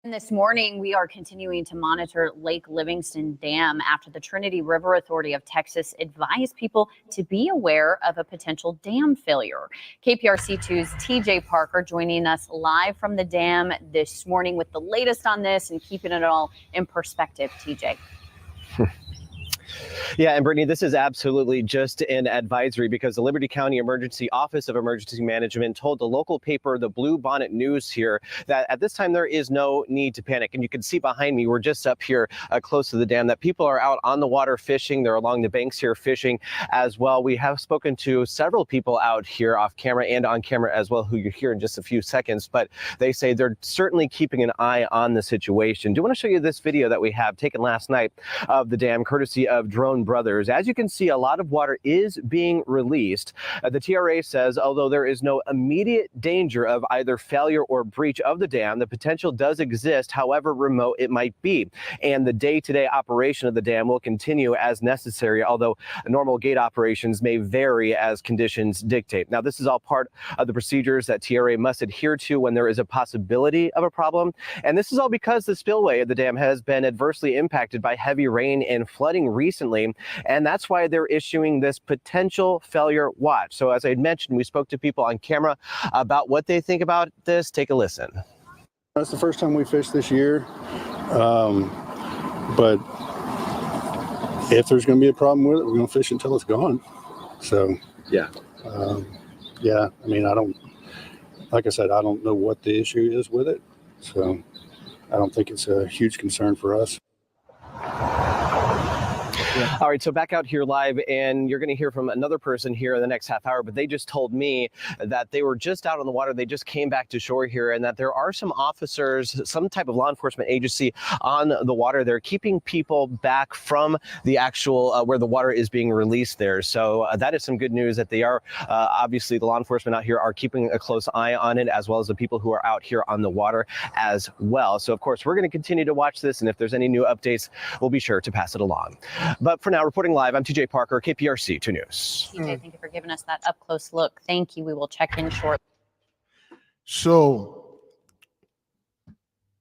And this morning, we are continuing to monitor Lake Livingston Dam after the Trinity River Authority of Texas advised people to be aware of a potential dam failure. KPRC2's TJ Parker joining us live from the dam this morning with the latest on this and keeping it all in perspective. TJ. Yeah, and Brittany, this is absolutely just an advisory because the Liberty County Emergency Office of Emergency Management told the local paper, the Blue Bonnet News here, that at this time there is no need to panic. And you can see behind me, we're just up here close to the dam, that people are out on the water fishing. They're along the banks here fishing as well. We have spoken to several people out here off camera and on camera as well, who you'll hear in just a few seconds, but they say they're certainly keeping an eye on the situation. Do want to show you this video that we have taken last night of the dam, courtesy of Drone Brothers. As you can see, a lot of water is being released. The TRA says, although there is no immediate danger of either failure or breach of the dam, the potential does exist, however remote it might be. And the day-to-day operation of the dam will continue as necessary, although normal gate operations may vary as conditions dictate. Now, this is all part of the procedures that TRA must adhere to when there is a possibility of a problem. And this is all because the spillway of the dam has been adversely impacted by heavy rain and flooding recently. And that's why they're issuing this potential failure watch. So as I mentioned, we spoke to people on camera about what they think about this. Take a listen. That's the first time we fished this year. But if there's going to be a problem with it, we're going to fish until it's gone. So, yeah. Yeah, I mean, like I said, I don't know what the issue is with it. So I don't think it's a huge concern for us. Yeah. All right, so back out here live, and you're going to hear from another person here in the next half hour, but they just told me that they were just out on the water. They just came back to shore here, and that there are some officers, some type of law enforcement agency on the water. They're keeping people back from the actual where the water is being released there. So that is some good news that they are, obviously, the law enforcement out here are keeping a close eye on it, as well as the people who are out here on the water as well. So, of course, we're going to continue to watch this, and if there's any new updates, we'll be sure to pass it along. But for now, reporting live, I'm TJ Parker, KPRC 2 News. TJ, thank you for giving us that up-close look. Thank you. We will check in shortly. So,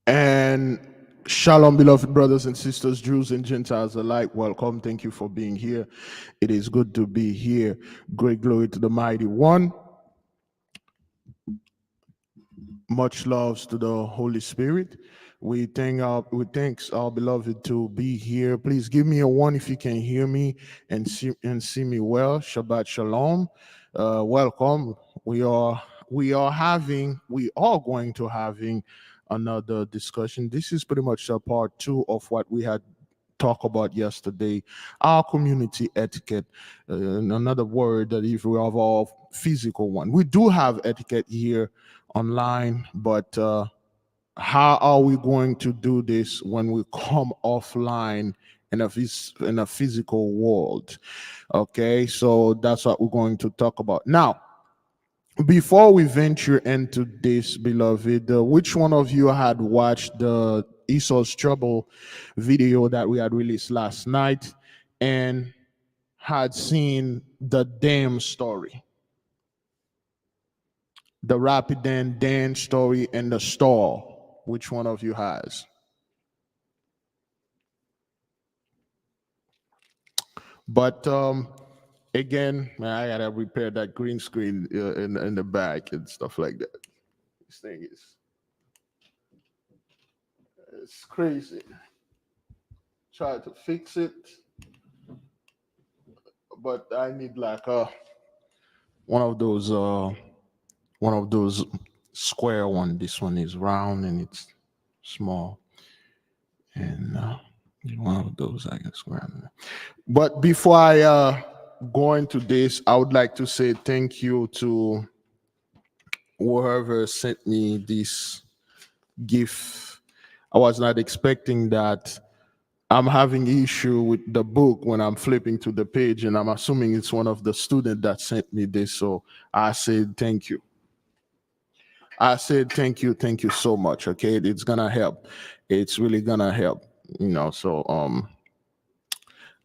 and shalom, beloved brothers and sisters, Jews and Gentiles alike. Welcome. Thank you for being here. It is good to be here. Great glory to the mighty one. Much loves to the Holy Spirit. We thanks our beloved to be here. Please give me a 1 if you can hear me and see me well. Shabbat shalom. Welcome. We are going to having another discussion. This is pretty much a part 2 of what we had talked about yesterday. Our community etiquette, another word that if we have our physical one. We do have etiquette here online, but how are we going to do this when we come offline in a physical world? Okay, so that's what we're going to talk about. Now, before we venture into this, beloved, which one of you had watched the Esau's Trouble video that we had released last night and had seen the dam story? The Rapidan Dan story and the stall. Which one of you has? But again, I gotta repair that green screen in the back and stuff like that. This thing it's crazy. Try to fix it, but I need like one of those square one. This one is round and it's small, and one of those I guess round. But before I go into this, I would like to say thank you to whoever sent me this gift. I was not expecting that. I'm having issue with the book when I'm flipping to the page, and I'm assuming it's one of the students that sent me this. So I said thank you. I said thank you so much. Okay, it's gonna help. It's really gonna help. So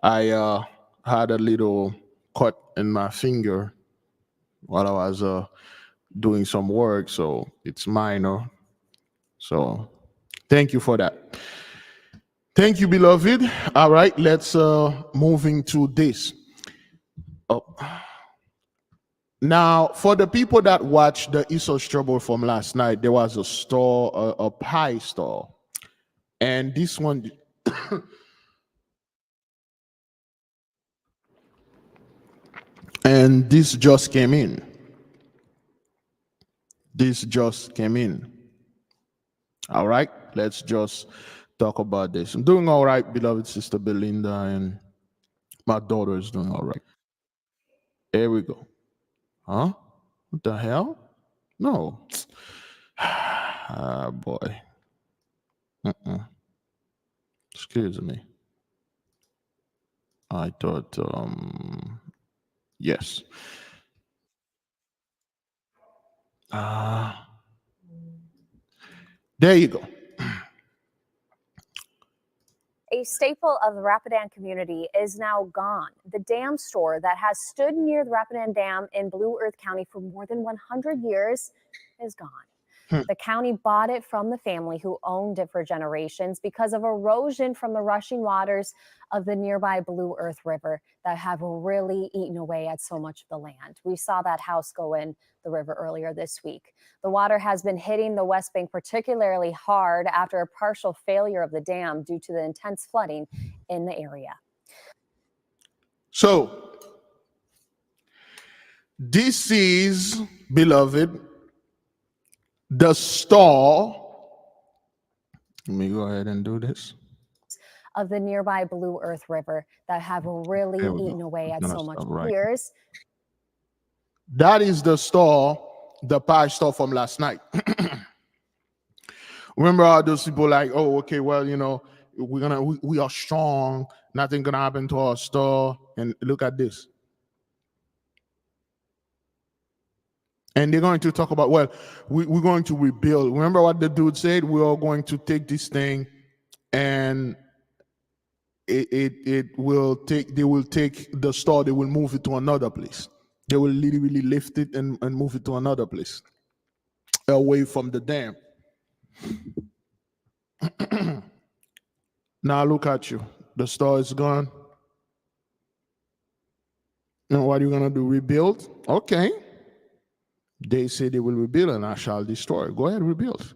I had a little cut in my finger while I was doing some work, so it's minor. So Thank you for that. Thank you, beloved. All right, let's moving to this. Oh. Now, for the people that watched the Esau's Trouble from last night, there was a store, a pie store, and this one, and this just came in. This just came in. All right, let's just talk about this. I'm doing all right, beloved sister Belinda, and my daughter is doing all right. Here we go. Huh? What the hell? No. Ah, boy. Excuse me. I thought, yes. There you go. A staple of the Rapidan community is now gone. The dam store that has stood near the Rapidan Dam in Blue Earth County for more than 100 years is gone. The county bought it from the family who owned it for generations because of erosion from the rushing waters of the nearby Blue Earth River that have really eaten away at so much of the land. We saw that house go in the river earlier this week. The water has been hitting the West Bank particularly hard after a partial failure of the dam due to the intense flooding in the area. So, this is, beloved, the store. Let me go ahead and do this. Of the nearby Blue Earth River that have really eaten away at so much years. That is the store, the pie store from last night. Remember all those people like, oh, okay, well, you know, we are strong, nothing gonna happen to our store, and look at this. And they're going to talk about, well, we're going to rebuild. Remember what the dude said? We are going to take this thing, and it will take. They will take the store. They will move it to another place. They will literally lift it and move it to another place, away from the dam. Now look at you. The store is gone. Now what are you gonna do? Rebuild? Okay. They say they will rebuild and I shall destroy. Go ahead, rebuild.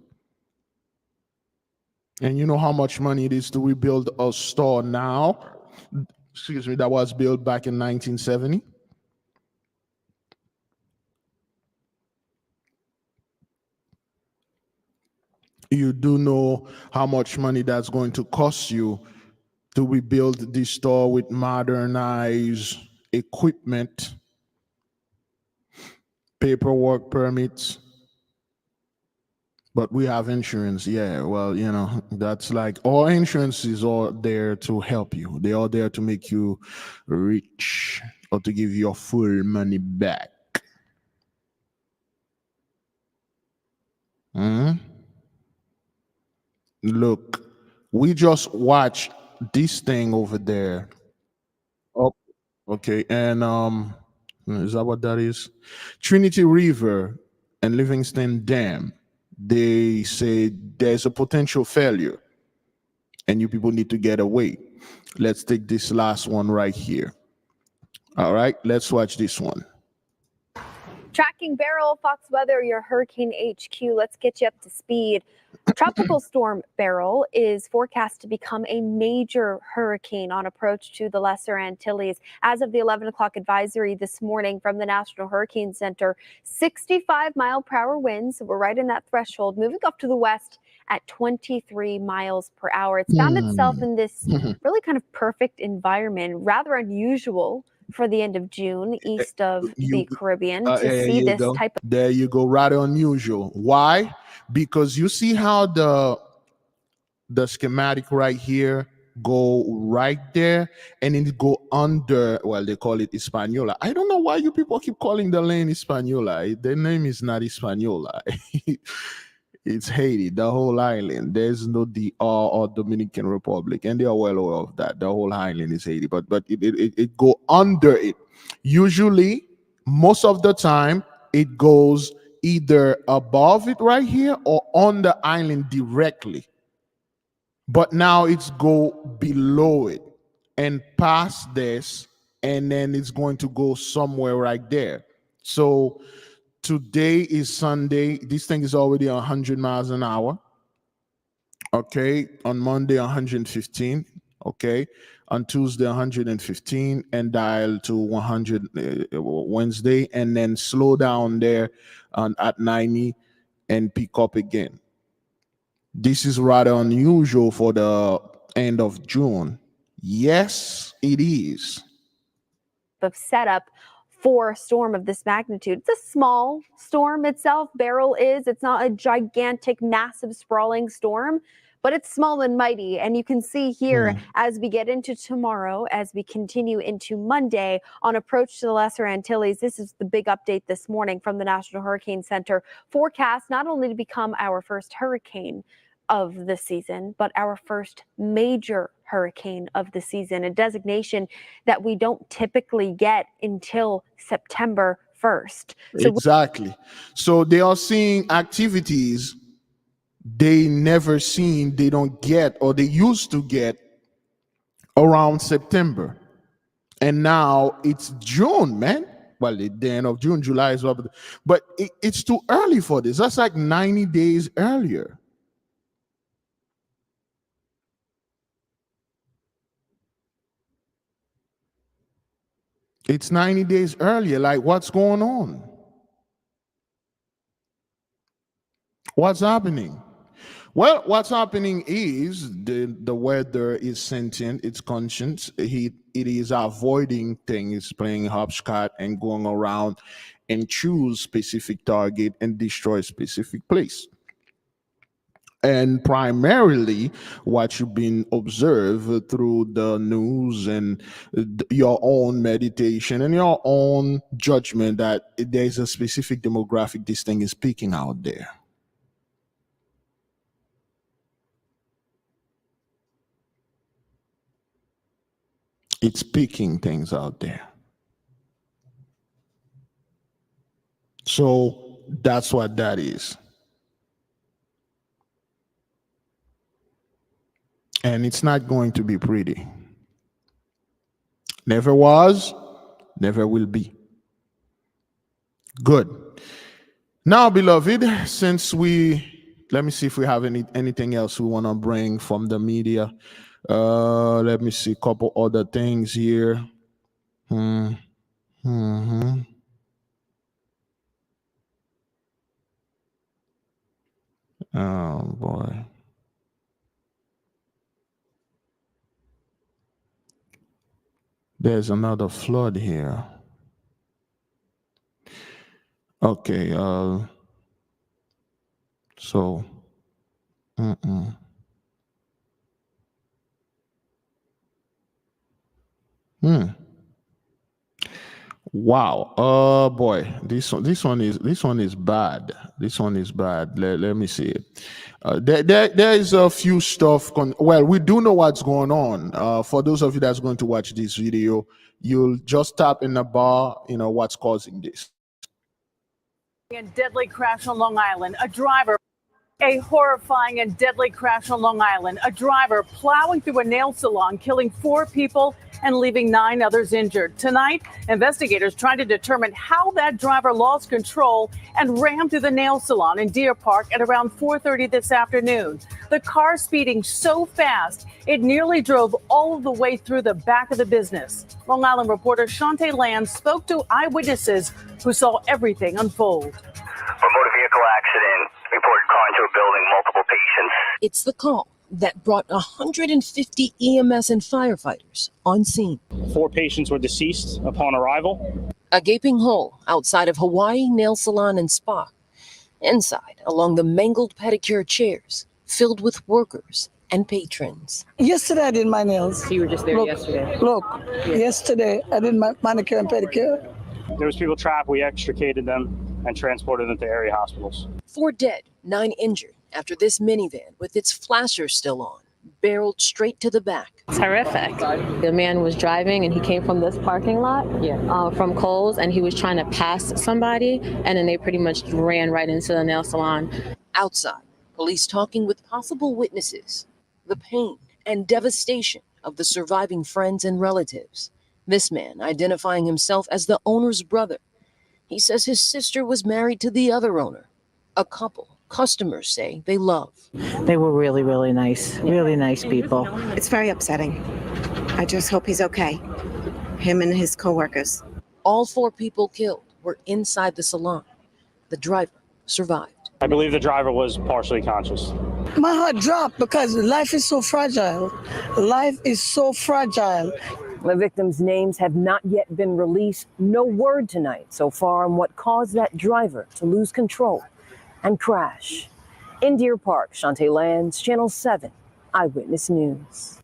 And you know how much money it is to rebuild a store now? Excuse me, that was built back in 1970. You do know how much money that's going to cost you to rebuild this store with modernized equipment, paperwork, permits. But we have insurance. Yeah, well, you know, that's like all insurances are there to help you. They are there to make you rich or to give you your full money back. Look, we just watched this thing over there. Oh, okay. And is that what that is? Trinity River and Livingston Dam. They say there's a potential failure and you people need to get away. Let's take this last one right here. All right, let's watch this one. Tracking Beryl, Fox Weather, your Hurricane HQ. Let's get you up to speed. Tropical storm Beryl is forecast to become a major hurricane on approach to the Lesser Antilles. As of the 11 o'clock advisory this morning from the National Hurricane Center, 65-mile-per-hour winds. We're right in that threshold, moving up to the west at 23 miles per hour. It's found itself in this really kind of perfect environment, rather unusual for the end of June east of the Caribbean to see this type of. There you go, rather unusual. Why? Because you see how the schematic right here go right there and then it go under, well, they call it Hispaniola. I don't know why you people keep calling the lane Hispaniola. The name is not Hispaniola. It's Haiti, the whole island. There's no DR or Dominican Republic, and they are well aware of that. The whole island is Haiti, but it go under it. Usually, most of the time, it goes either above it right here or on the island directly. but now it's go below it and past this, and then it's going to go somewhere right there. So today is Sunday. This thing is already 100 miles an hour. Okay, on Monday 115. Okay, on Tuesday 115, and dial to 100 Wednesday, and then slow down there at 90 and pick up again. This is rather unusual for the end of June. Yes, it is. Of setup for a storm of this magnitude. It's a small storm itself. Beryl is. It's not a gigantic, massive, sprawling storm, but it's small and mighty. And you can see here as we get into tomorrow, as we continue into Monday on approach to the Lesser Antilles. This is the big update this morning from the National Hurricane Center. Forecast not only to become our first hurricane of the season, but our first major hurricane of the season, a designation that we don't typically get until September 1st. So exactly. So they are seeing activities they never seen, they don't get, or they used to get around September. And now it's June, man. Well, the end of June, July is up, but it's too early for this. That's like 90 days earlier. It's 90 days earlier. Like, what's going on? What's happening? Well, what's happening is the weather is sentient, it's conscious. It is avoiding things, playing hopscotch and going around and choose specific target and destroy specific place. And primarily what you've been observed through the news and your own meditation and your own judgment that there's a specific demographic this thing is peaking out there. It's picking things out there. So that's what that is. And it's not going to be pretty. Never was, never will be. Good. Now, beloved, since let me see if we have anything else we want to bring from the media. Let me see a couple other things here. Oh boy. There's another flood here. Okay, so Wow. Oh boy, this one is bad. This one is bad. Let me see it. There is a few stuff. Well, we do know what's going on. For those of you that's going to watch this video, you'll just tap in the bar. You know what's causing this. A deadly crash on Long Island. A horrifying and deadly crash on Long Island. A driver plowing through a nail salon, killing 4 people and leaving 9 others injured. Tonight, investigators trying to determine how that driver lost control and rammed through the nail salon in Deer Park at around 4:30 this afternoon. The car speeding so fast, it nearly drove all the way through the back of the business. Long Island reporter Shantae Land spoke to eyewitnesses who saw everything unfold. A motor vehicle accident. Reported car into a building, multiple patients. It's the call that brought 150 EMS and firefighters on scene. 4 patients were deceased upon arrival. A gaping hole outside of Hawaii Nail Salon and Spa. Inside, along the mangled pedicure chairs, filled with workers and patrons. Yesterday I did my nails. So you were just there yesterday? Look, yesterday I did my manicure and pedicure. There was people trapped. We extricated them and transported them to area hospitals. 4 dead, 9 injured after this minivan with its flashers still on barreled straight to the back. It's horrific. The man was driving and he came from this parking lot from Kohl's, and he was trying to pass somebody, and then they pretty much ran right into the nail salon. Outside, police talking with possible witnesses. the pain and devastation of the surviving friends and relatives. This man identifying himself as the owner's brother. He says his sister was married to the other owner, a couple customers say they love. They were really, really nice people. It's very upsetting. I just hope he's okay. Him and his coworkers. All 4 people killed were inside the salon. The driver survived. I believe the driver was partially conscious. My heart dropped because life is so fragile. Life is so fragile. The victims' names have not yet been released. No word tonight so far on what caused that driver to lose control and crash. In Deer Park, Shantae Lands, Channel 7, Eyewitness News.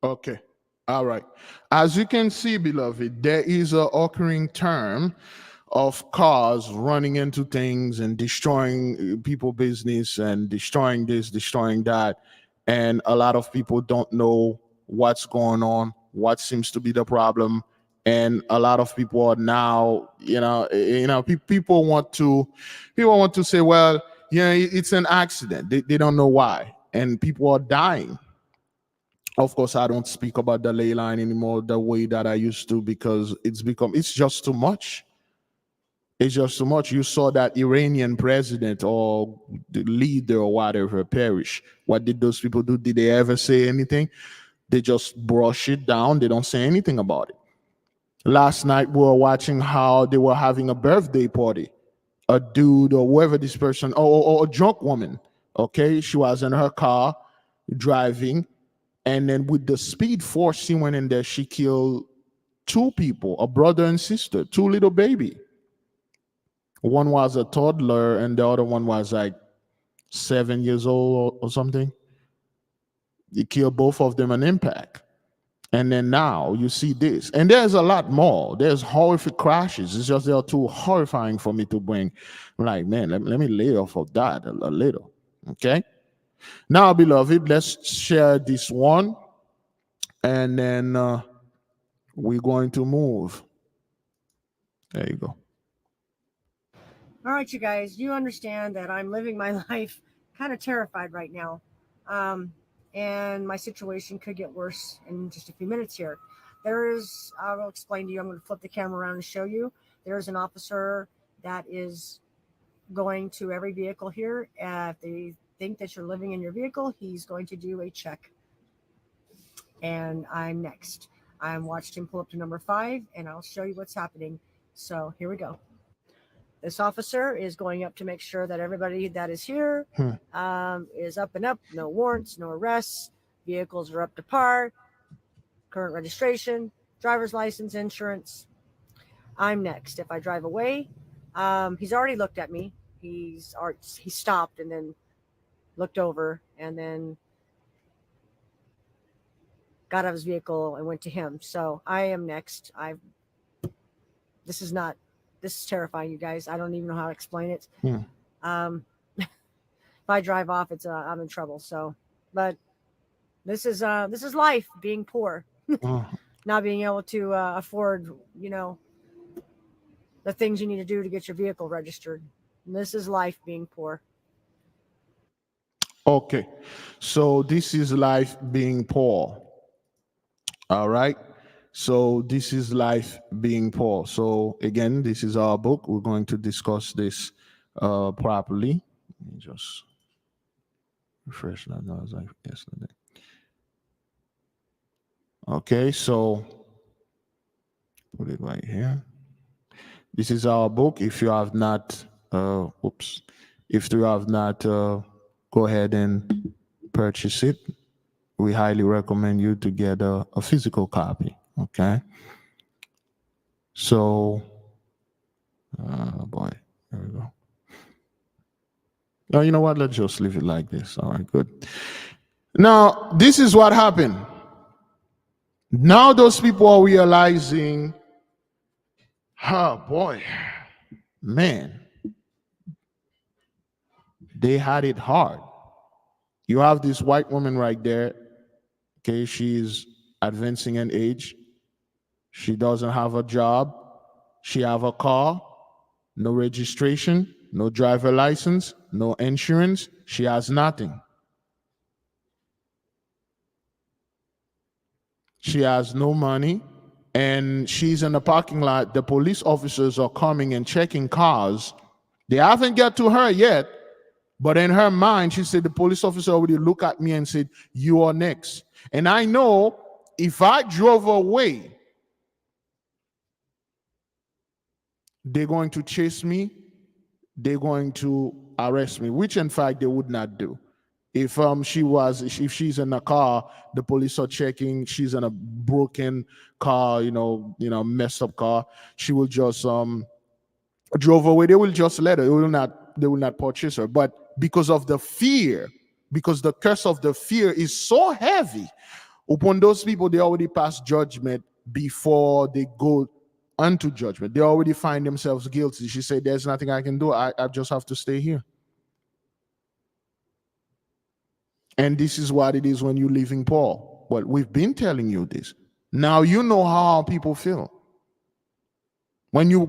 Okay. All right. As you can see, beloved, there is a occurring term of cars running into things and destroying people's business and destroying this, destroying that. And a lot of people don't know what's going on, what seems to be the problem. And a lot of people are now, people want to say, well, it's an accident. They don't know why. And people are dying. Of course, I don't speak about the ley line anymore the way that I used to, because it's just too much. It's just too much. You saw that Iranian president or the leader or whatever perish. What did those people do? Did they ever say anything? They just brush it down. They don't say anything about it. Last night, we were watching how they were having a birthday party. A dude or whoever this person, or a drunk woman, okay? She was in her car driving, and then with the speed force she went in there, she killed 2 people, a brother and sister, 2 little baby. One was a toddler, and the other one was like 7 years old or something. He killed both of them an impact. And then now you see this. And there's a lot more. There's horrific crashes. It's just they are too horrifying for me to bring. I'm like, man, let me lay off of that a little. Okay? Now, beloved, let's share this one. And then we're going to move. There you go. All right, you guys, you understand that I'm living my life kind of terrified right now. And my situation could get worse in just a few minutes here. I will explain to you, I'm going to flip the camera around and show you. There's an officer that is going to every vehicle here. If they think that you're living in your vehicle, he's going to do a check. And I'm next. I watched him pull up to number 5, and I'll show you what's happening. So here we go. This officer is going up to make sure that everybody that is here is up and up. No warrants, no arrests. Vehicles are up to par. Current registration, driver's license, insurance. I'm next. If I drive away, he's already looked at me. He stopped and then looked over and then got out of his vehicle and went to him. So I am next. This is terrifying, you guys. I don't even know how to explain it. If I drive off, I'm in trouble. So, but this is life, being poor, not being able to afford, the things you need to do to get your vehicle registered. And this is life, being poor. Okay, so this is life being poor. All right. So this is life being poor. So again, this is our book. We're going to discuss this properly. Let me just refresh that. That was like yesterday. Okay, so put it right here. This is our book. If you have not, go ahead and purchase it. We highly recommend you to get a physical copy. Okay. So, boy, there we go. No, you know what? Let's just leave it like this. All right, good. Now, this is what happened. Now those people are realizing, boy, man, they had it hard. You have this white woman right there. Okay, she's advancing in age. She doesn't have a job. She have a car, no registration, no driver license, no insurance. She has nothing. She has no money, and she's in the parking lot. The police officers are coming and checking cars. They haven't got to her yet, but in her mind, she said the police officer already looked at me and said, "You are next." And I know if I drove away, they're going to chase me, they're going to arrest me, which in fact they would not do. If she's in a car, the police are checking, she's in a broken car, messed up car, she will just drove away. They will just let her. They will not purchase her. But because of the fear, because the curse of the fear is so heavy upon those people, they already pass judgment before they go unto judgment. They already find themselves guilty. She said, "There's nothing I can do. I just have to stay here." And this is what it is when you're leaving Paul. Well, we've been telling you this. Now you know how people feel. When you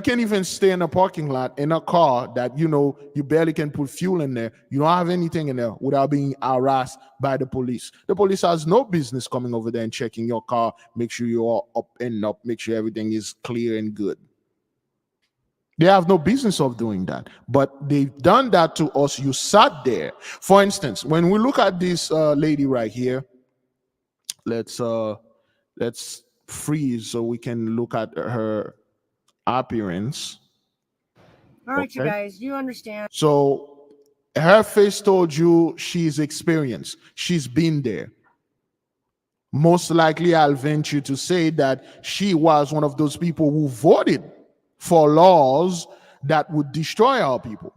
can't even stay in a parking lot in a car that you barely can put fuel in there. You don't have anything in there without being harassed by the police. The police has no business coming over there and checking your car, make sure you're all up and up, make sure everything is clear and good. They have no business of doing that, but they've done that to us. You sat there. For instance, when we look at this lady right here, let's freeze so we can look at her appearance. All right, you guys, you understand. So her face told you she's experienced. She's been there. Most likely, I'll venture to say that she was one of those people who voted for laws that would destroy our people.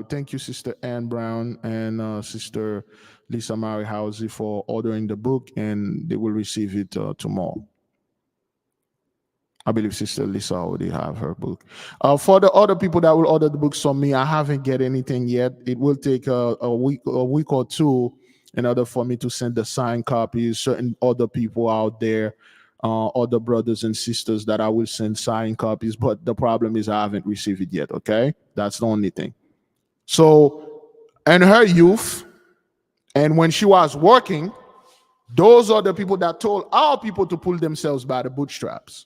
Thank you, Sister Ann Brown and Sister Lisa Mary Housey, for ordering the book, and they will receive it tomorrow. I believe Sister Lisa already have her book. For the other people that will order the books from me, I haven't get anything yet. It will take a week or two in order for me to send the signed copies. Certain other people out there, other brothers and sisters that I will send signed copies, but the problem is I haven't received it yet, okay? That's the only thing. So, in her youth, and when she was working, those are the people that told our people to pull themselves by the bootstraps.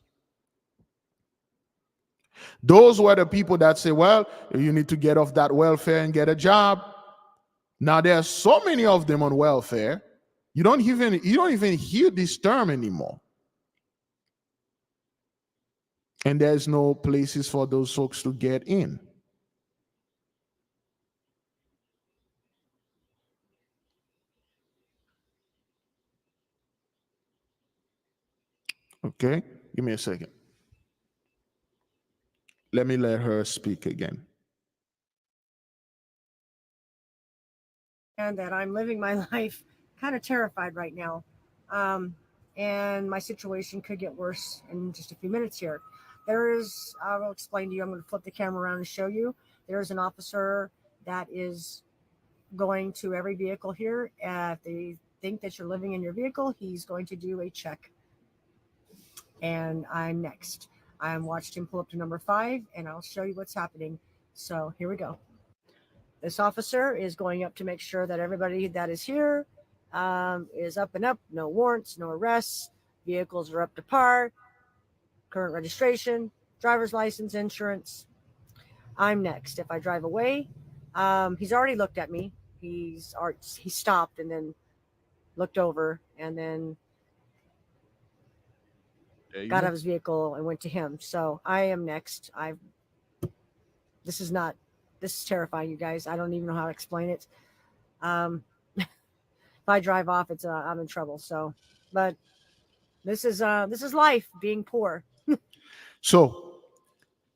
Those were the people that say, well, you need to get off that welfare and get a job. Now there are so many of them on welfare, you don't even hear this term anymore. And there's no places for those folks to get in. Okay, give me a second. Let me let her speak again. And that I'm living my life kind of terrified right now. And my situation could get worse in just a few minutes here. I will explain to you, I'm going to flip the camera around and show you. There's an officer that is going to every vehicle here. If they think that you're living in your vehicle, he's going to do a check. And I'm next. I watched him pull up to number 5, and I'll show you what's happening. So here we go. This officer is going up to make sure that everybody that is here is up and up. No warrants, no arrests. Vehicles are up to par. Current registration, driver's license, insurance. I'm next. If I drive away, he's already looked at me. He stopped and then looked over and then got out of his vehicle and went to him. So I am next. This is terrifying, you guys. I don't even know how to explain it. If I drive off, I'm in trouble. So, but this is life being poor. So,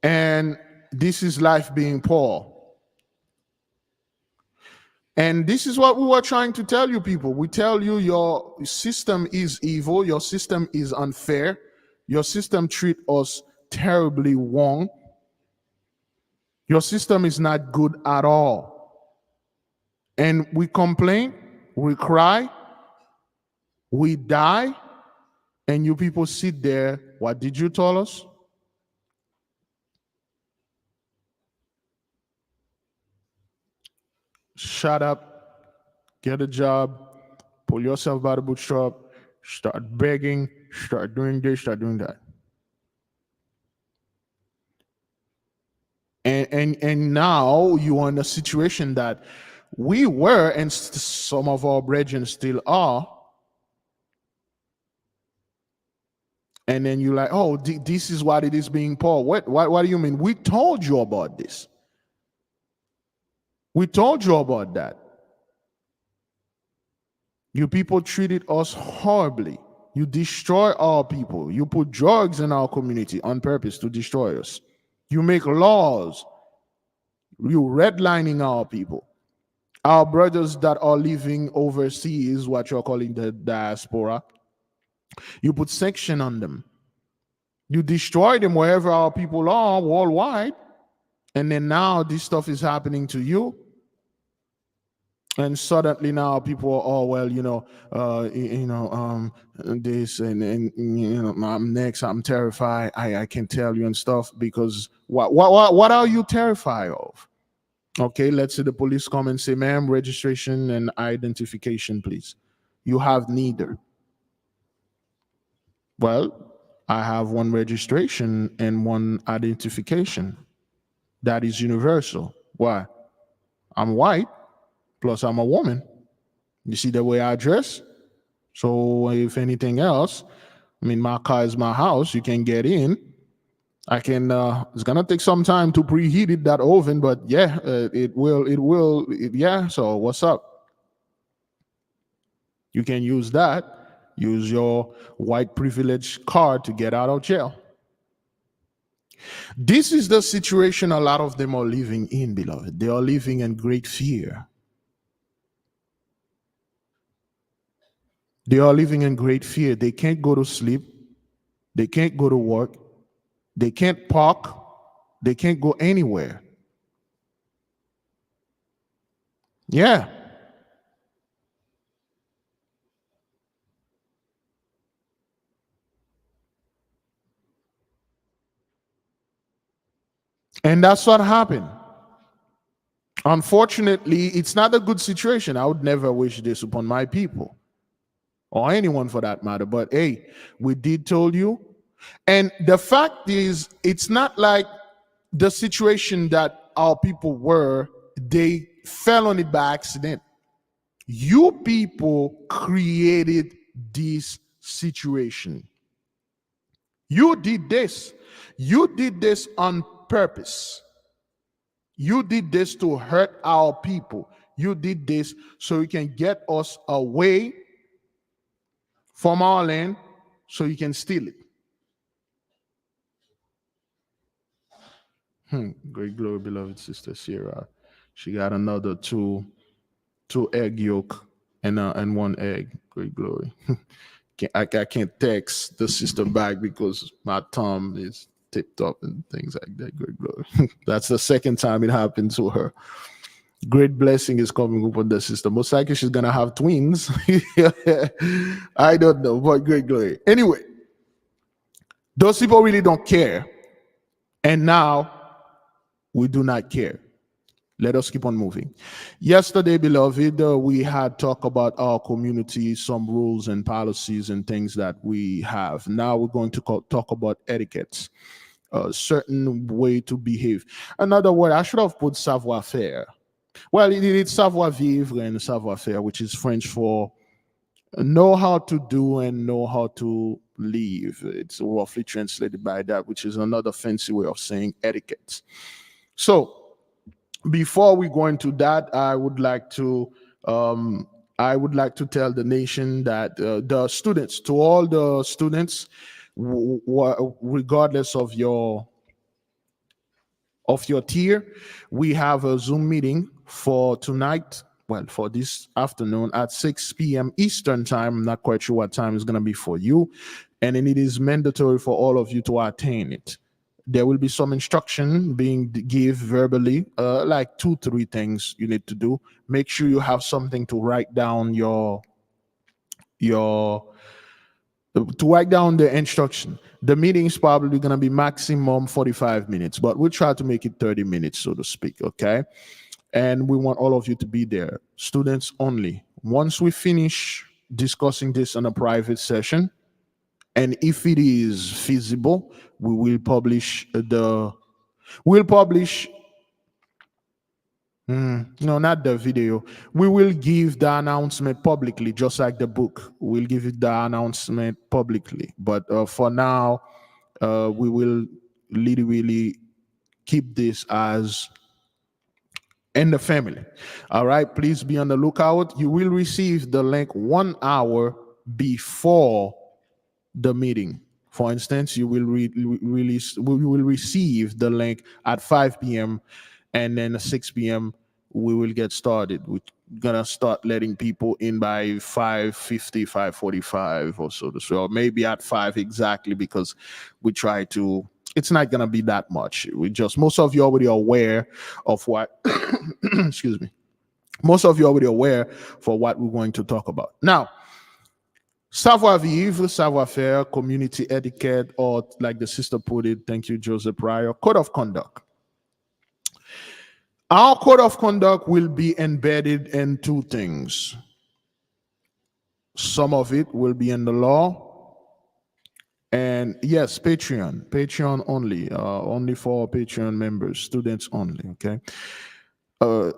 and this is life being poor. And this is what we were trying to tell you, people. We tell you your system is evil, your system is unfair, your system treats us terribly wrong. Your system is not good at all. And we complain, we cry, we die, and you people sit there. What did you tell us? Shut up, get a job, Pull yourself by the bootstrap, start begging, start doing this, start doing that. And now you are in a situation that we were, and some of our brethren still are. And then you're like, oh, this is what it is being poured. What do you mean? We told you about this. We told you about that. You people treated us horribly. You destroy our people. You put drugs in our community on purpose to destroy us. You make laws. You redlining our people. Our brothers that are living overseas, what you're calling the diaspora, you put sanction on them. You destroy them wherever our people are worldwide. And then now this stuff is happening to you. And suddenly now people are, oh, well, this and I'm next. I'm terrified. I can tell you and stuff because what are you terrified of? Okay, let's say the police come and say, ma'am, registration and identification, please. You have neither. Well, I have one registration and one identification. That is universal. Why? I'm white, plus I'm a woman. You see the way I dress? So if anything else, I mean, my car is my house. You can get in. I can, it's going to take some time to preheat it, that oven, but yeah, it will, yeah. So what's up? You can use that. Use your white privilege card to get out of jail. This is the situation a lot of them are living in, beloved. They are living in great fear. They are living in great fear. They can't go to sleep. They can't go to work. They can't park. They can't go anywhere. Yeah. And that's what happened. Unfortunately, it's not a good situation. I would never wish this upon my people or anyone for that matter. But hey, we did told you. And the fact is, it's not like the situation that our people were, they fell on it by accident. You people created this situation. You did this. You did this on purpose. You did this to hurt our people. You did this so you can get us away from our land so you can steal it. Great glory, beloved sister Sierra. She got another two egg yolk and one egg. Great glory. I can't text the sister back because my thumb is tipped up and things like that. Great glory. That's the second time it happened to her. Great blessing is coming upon the sister. Most likely she's gonna have twins. I don't know, but great glory. Anyway, those people really don't care. And now we do not care. Let us keep on moving. Yesterday, beloved, we had talked about our community, some rules and policies and things that we have. Now we're going to talk about etiquettes, a certain way to behave. Another word, I should have put savoir-faire. Well, it's savoir-vivre and savoir-faire, which is French for know how to do and know how to live. It's roughly translated by that, which is another fancy way of saying etiquette. So, before we go into that, I would like to tell the nation that the students, to all the students, regardless of your tier, we have a Zoom meeting for tonight. Well, for this afternoon at 6 p.m. Eastern time. I'm not quite sure what time it's going to be for you, and then it is mandatory for all of you to attend it. There will be some instruction being given verbally, like 2-3 things you need to do. Make sure you have something to write down to write down the instruction. The meeting is probably going to be maximum 45 minutes, but we'll try to make it 30 minutes, so to speak, okay? And we want all of you to be there. Students only. Once we finish discussing this in a private session. And if it is feasible, we will publish we'll publish, no, not the video. We will give the announcement publicly, just like the book. We'll give it the announcement publicly. But for now, we will literally keep this as in the family. All right, please be on the lookout. You will receive the link 1 hour before the meeting. For instance, you will we will receive the link at 5 p.m. and then at 6 p.m. we will get started. We're gonna start letting people in by 5:50, 5:45 or so. So maybe at 5 exactly, because we try to. It's not gonna be that much. We just, most of you already aware of what. Excuse me. Most of you already aware for what we're going to talk about now. Savoir-vivre, savoir-faire, community etiquette, or like the sister put it, thank you, Joseph Pryor, code of conduct. Our code of conduct will be embedded in two things. Some of it will be in the law. And yes, Patreon only, only for Patreon members, students only, okay?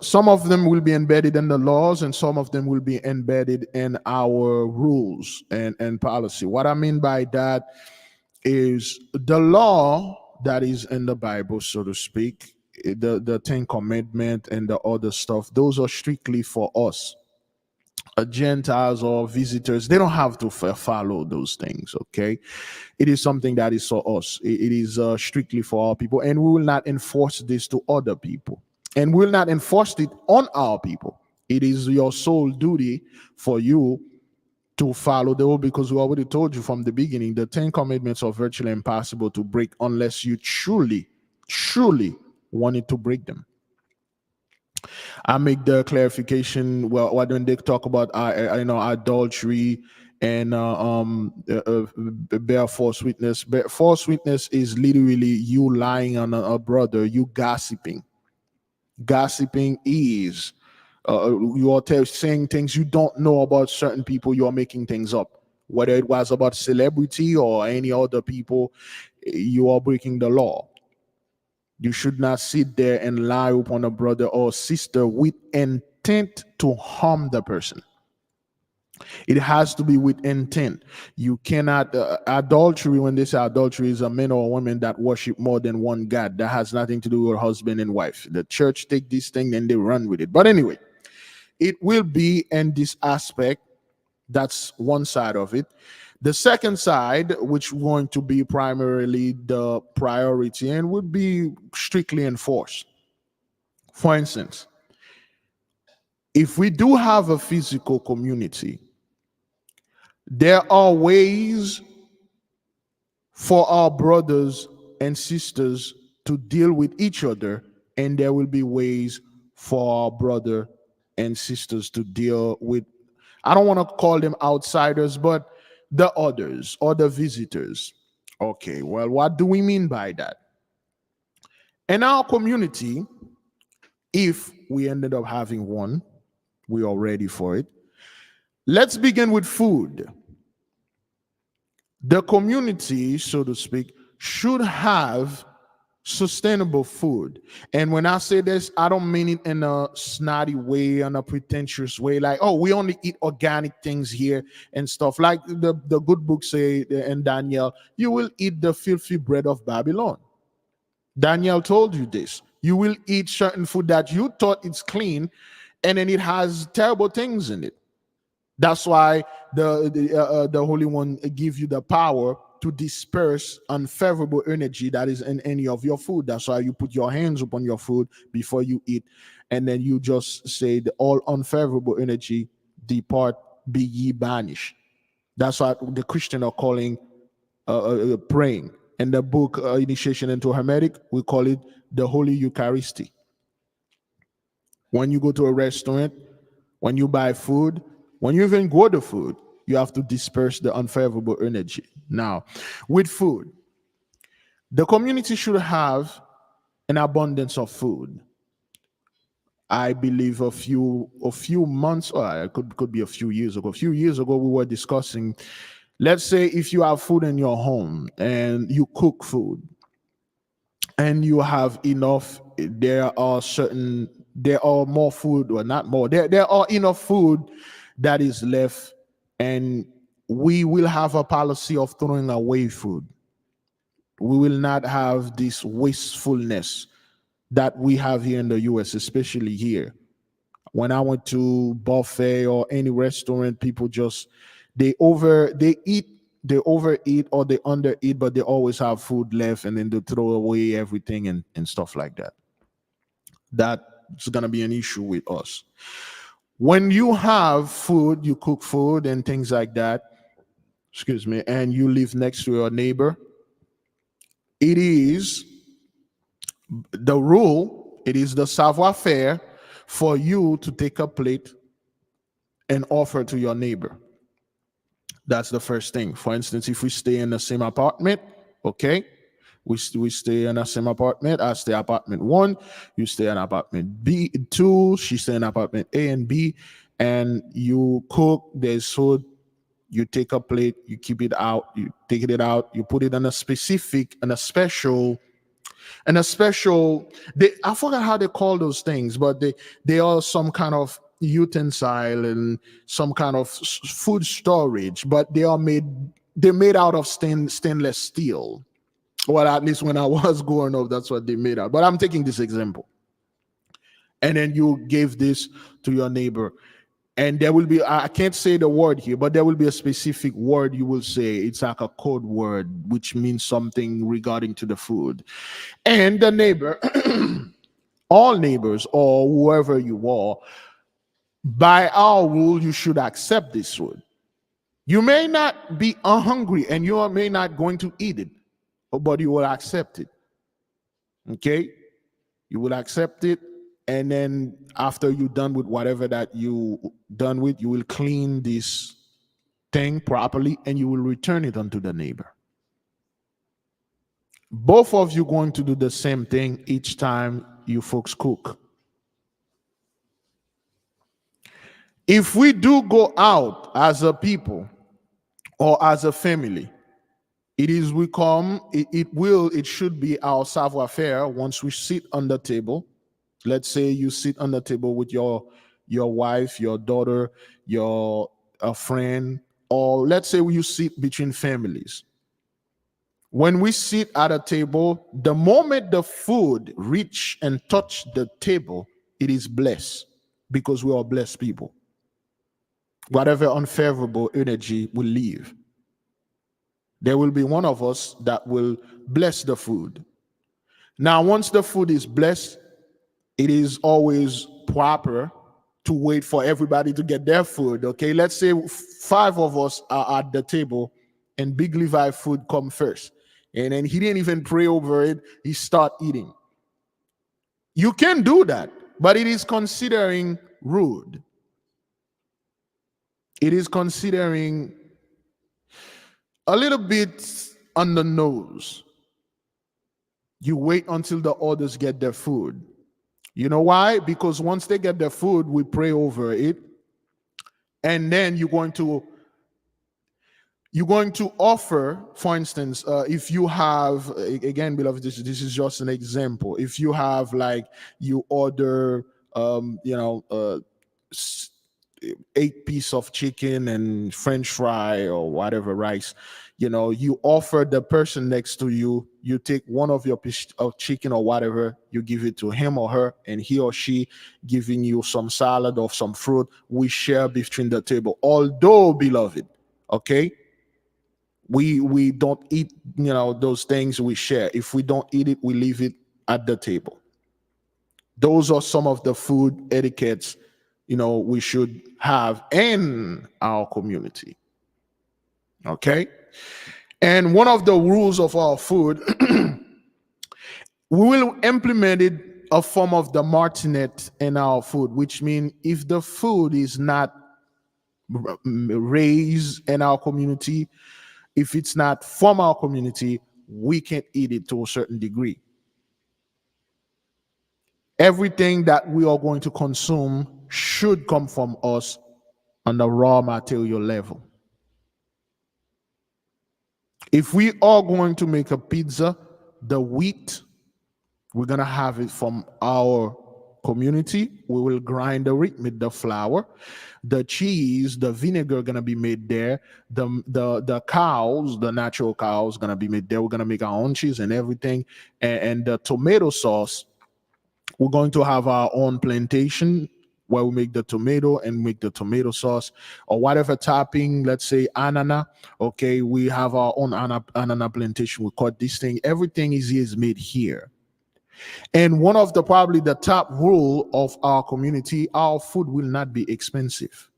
Some of them will be embedded in the laws, and some of them will be embedded in our rules and policy. What I mean by that is the law that is in the Bible, so to speak, the Ten Commandments and the other stuff, those are strictly for us. Gentiles or visitors, they don't have to follow those things, okay? It is something that is for us. It is strictly for our people, and we will not enforce this to other people. And will not enforce it on our people. It is your sole duty for you to follow the rule, because we already told you from the beginning, the 10 commandments are virtually impossible to break unless you truly wanted to break them. I make the clarification. Well, why don't they talk about adultery and bear false witness? False witness is literally you lying on a brother, you gossiping. Gossiping is you are saying things you don't know about certain people. You are making things up, whether it was about celebrity or any other people. You are breaking the law. You should not sit there and lie upon a brother or sister with intent to harm the person. It has to be with intent. You cannot adultery. When they say adultery, is a man or a woman that worship more than one God. That has nothing to do with husband and wife. The church take this thing and they run with it. But anyway, it will be in this aspect. That's one side of it. The second side, which is going to be primarily the priority and would be strictly enforced. For instance, if we do have a physical community, there are ways for our brothers and sisters to deal with each other, and there will be ways for our brother and sisters to deal with, I don't want to call them outsiders, but the others or the visitors. Okay, well, what do we mean by that? In our community, if we ended up having one, we are ready for it. Let's begin with food. The community, so to speak, should have sustainable food. And when I say this, I don't mean it in a snotty way, in a pretentious way, like, oh, we only eat organic things here and stuff. Like the good book say in Daniel, you will eat the filthy bread of Babylon. Daniel told you this. You will eat certain food that you thought it's clean, and then it has terrible things in it. That's why the Holy One gives you the power to disperse unfavorable energy that is in any of your food. That's why you put your hands upon your food before you eat, and then you just say the all unfavorable energy depart, be ye banished. That's what the Christian are calling praying. In the book Initiation into Hermetic, we call it the Holy Eucharisty. When you go to a restaurant, when you buy food, when you even go to food, you have to disperse the unfavorable energy. Now, with food, the community should have an abundance of food. I believe a few months, or it could be a few years ago. A few years ago, we were discussing. Let's say if you have food in your home and you cook food, and you have enough. There are more food, or not more. There are enough food that is left, and we will have a policy of throwing away food. We will not have this wastefulness that we have here in the US, especially here. When I went to buffet or any restaurant, people just they overeat or they undereat, but they always have food left, and then they throw away everything and stuff like that. That's gonna be an issue with us. When you have food, you cook food and things like that, excuse me, and you live next to your neighbor, it is the rule, it is the savoir-faire for you to take a plate and offer to your neighbor. That's the first thing. For instance, if we stay in the same apartment, okay, we stay in the same apartment. I stay apartment 1, you stay in apartment B2, she stay in apartment A and B, and you cook, there's food, you take a plate, you keep it out, you take it out, you put it in a specific, in a special, I forgot how they call those things, but they are some kind of utensil and some kind of food storage, but they're made out of stainless steel. Well, at least when I was growing up, that's what they made out. But I'm taking this example. And then you give this to your neighbor. And there will be, I can't say the word here, but there will be a specific word you will say. It's like a code word, which means something regarding to the food. And the neighbor, all neighbors or whoever you are, by our rule, you should accept this food. You may not be hungry and you may not going to eat it, but you will accept it. Okay? You will accept it. And then after you're done with whatever that you done with, you will clean this thing properly and you will return it unto the neighbor. Both of you going to do the same thing each time you folks cook. If we do go out as a people or as a family, it should be our savoir-faire once we sit on the table. Let's say you sit on the table with your wife, your daughter, a friend, or let's say you sit between families. When we sit at a table, the moment the food reach and touch the table, it is blessed because we are blessed people. Whatever unfavorable energy will leave. There will be one of us that will bless the food. Now, once the food is blessed, it is always proper to wait for everybody to get their food. Okay, let's say 5 of us are at the table and Big Levi food come first. And then he didn't even pray over it. He start eating. You can do that, but it is considering rude. It is considering a little bit on the nose. You wait until the others get their food. You know why? Because once they get their food, we pray over it. And then you're going to offer, for instance, if you have, again, beloved, this is just an example. If you have, like, you order, 8 pieces of chicken and French fry or whatever rice, you offer the person next to you, you take one of your piece of chicken or whatever, you give it to him or her, and he or she giving you some salad or some fruit. We share between the table. Although, beloved, okay, we don't eat, those things, we share. If we don't eat it, we leave it at the table. Those are some of the food etiquettes we should have in our community. Okay? And one of the rules of our food, we will implement it a form of the martinet in our food, which means if the food is not raised in our community, if it's not from our community, we can't eat it to a certain degree. Everything that we are going to consume should come from us on the raw material level. If we are going to make a pizza, the wheat, we're going to have it from our community. We will grind the wheat with the flour. The cheese, the vinegar going to be made there. The cows, the natural cows going to be made there. We're going to make our own cheese and everything. And the tomato sauce, we're going to have our own plantation where we make the tomato and make the tomato sauce or whatever topping, let's say anana. Okay, we have our own anana plantation. We cut this thing. Everything is made here. And one of the probably the top rule of our community, our food will not be expensive.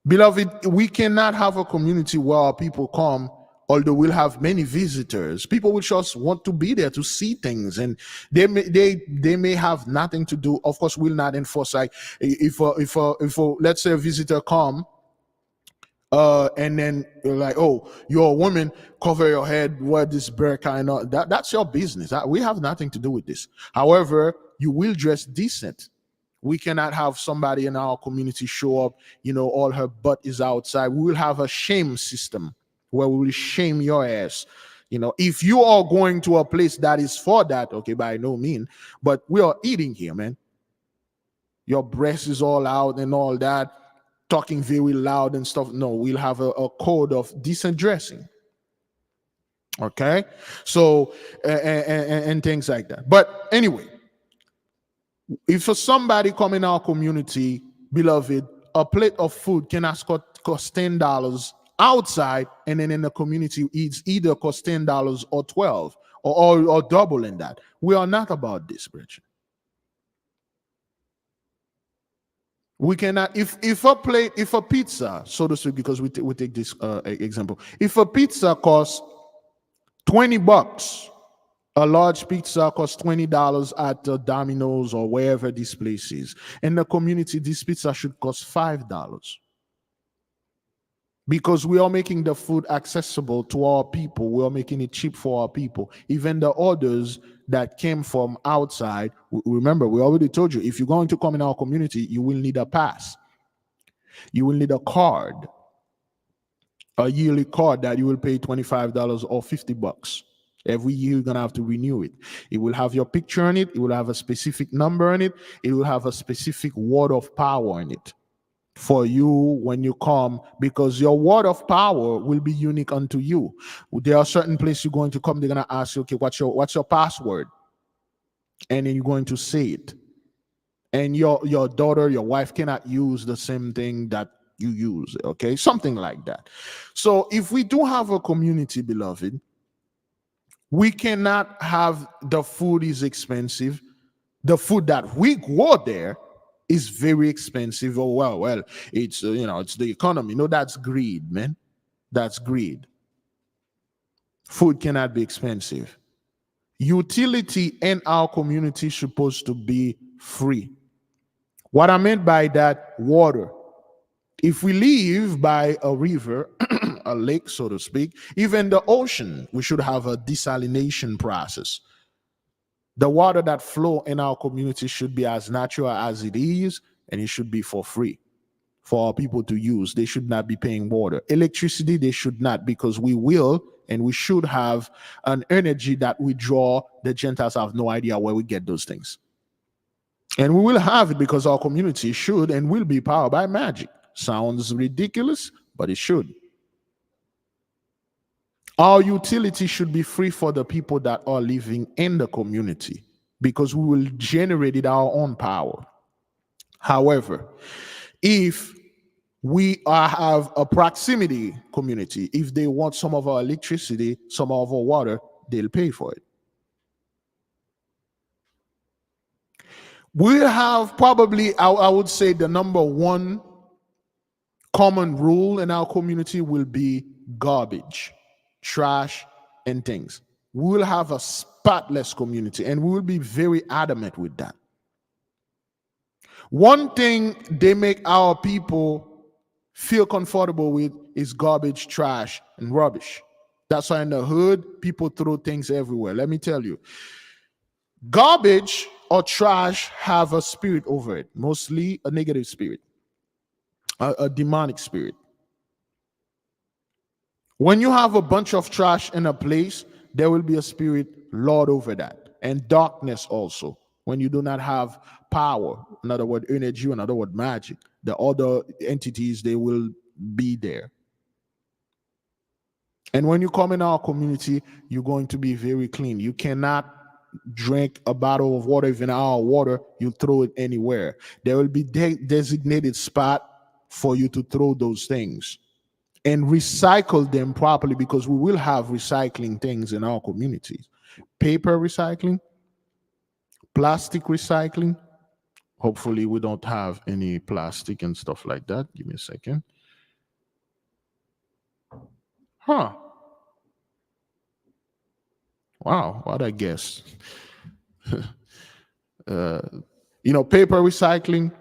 Beloved, we cannot have a community where our people come, although we'll have many visitors. People will just want to be there to see things, and they may have nothing to do. Of course, we'll not enforce, like if let's say a visitor come, and then you're like, oh, you're a woman, cover your head, wear this burqa and all that's your business. We have nothing to do with this. However, you will dress decent. We cannot have somebody in our community show up, all her butt is outside. We will have a shame system where we will shame your ass. If you are going to a place that is for that, okay, by no means, but we are eating here, man. Your breast is all out and all that, talking very loud and stuff. No, we'll have a code of decent dressing. Okay? So, and things like that. But anyway, if for somebody come in our community, beloved, a plate of food can cost $10 outside, and then in the community it's either cost $10 or $12 or double in that. We are not about this, Bridget. We cannot, if a pizza, so to speak, because we take this example, if a pizza costs $20, a large pizza costs $20 at Domino's or wherever this place is. In the community, this pizza should cost $5. Because we are making the food accessible to our people. We are making it cheap for our people. Even the orders that came from outside, remember, we already told you, if you're going to come in our community, you will need a pass. You will need a card, a yearly card that you will pay $25 or $50. Every year you're going to have to renew it. It will have your picture on it. It will have a specific number on it. It will have a specific word of power in it for you when you come, because your word of power will be unique unto you. There are certain places you're going to come, they're going to ask you, okay, what's your password? And then you're going to say it. And your daughter, your wife cannot use the same thing that you use, okay? Something like that. So if we do have a community, beloved, we cannot have the food is expensive. The food that we grow there is very expensive. Oh, well, it's it's the economy. No, that's greed, man. That's greed. Food cannot be expensive. Utility in our community is supposed to be free. What I meant by that, water. If we live by a river, a lake, so to speak, even the ocean, we should have a desalination process. The water that flow in our community should be as natural as it is, and it should be for free for our people to use. They should not be paying water. Electricity, they should not, because we will and we should have an energy that we draw. The Gentiles have no idea where we get those things. And we will have it because our community should and will be powered by magic. Sounds ridiculous, but it should. Our utility should be free for the people that are living in the community, because we will generate it our own power. However, if we have a proximity community, if they want some of our electricity, some of our water, they'll pay for it. We'll have probably, I would say, the number one common rule in our community will be garbage, trash, and things. We will have a spotless community, and we will be very adamant with that. One thing they make our people feel comfortable with is garbage, trash, and rubbish. That's why in the hood, people throw things everywhere. Let me tell you, garbage or trash have a spirit over it, mostly a negative spirit, a demonic spirit. When you have a bunch of trash in a place, there will be a spirit lord over that, and darkness also. When you do not have power, in other word, energy, in other word, magic, the other entities, they will be there. And when you come in our community, you're going to be very clean. You cannot drink a bottle of water, even our water, you throw it anywhere. There will be designated spot for you to throw those things and recycle them properly, because we will have recycling things in our communities. Paper recycling, plastic recycling. Hopefully we don't have any plastic and stuff like that. Give me a second. Huh. Wow, what a guess. Paper recycling,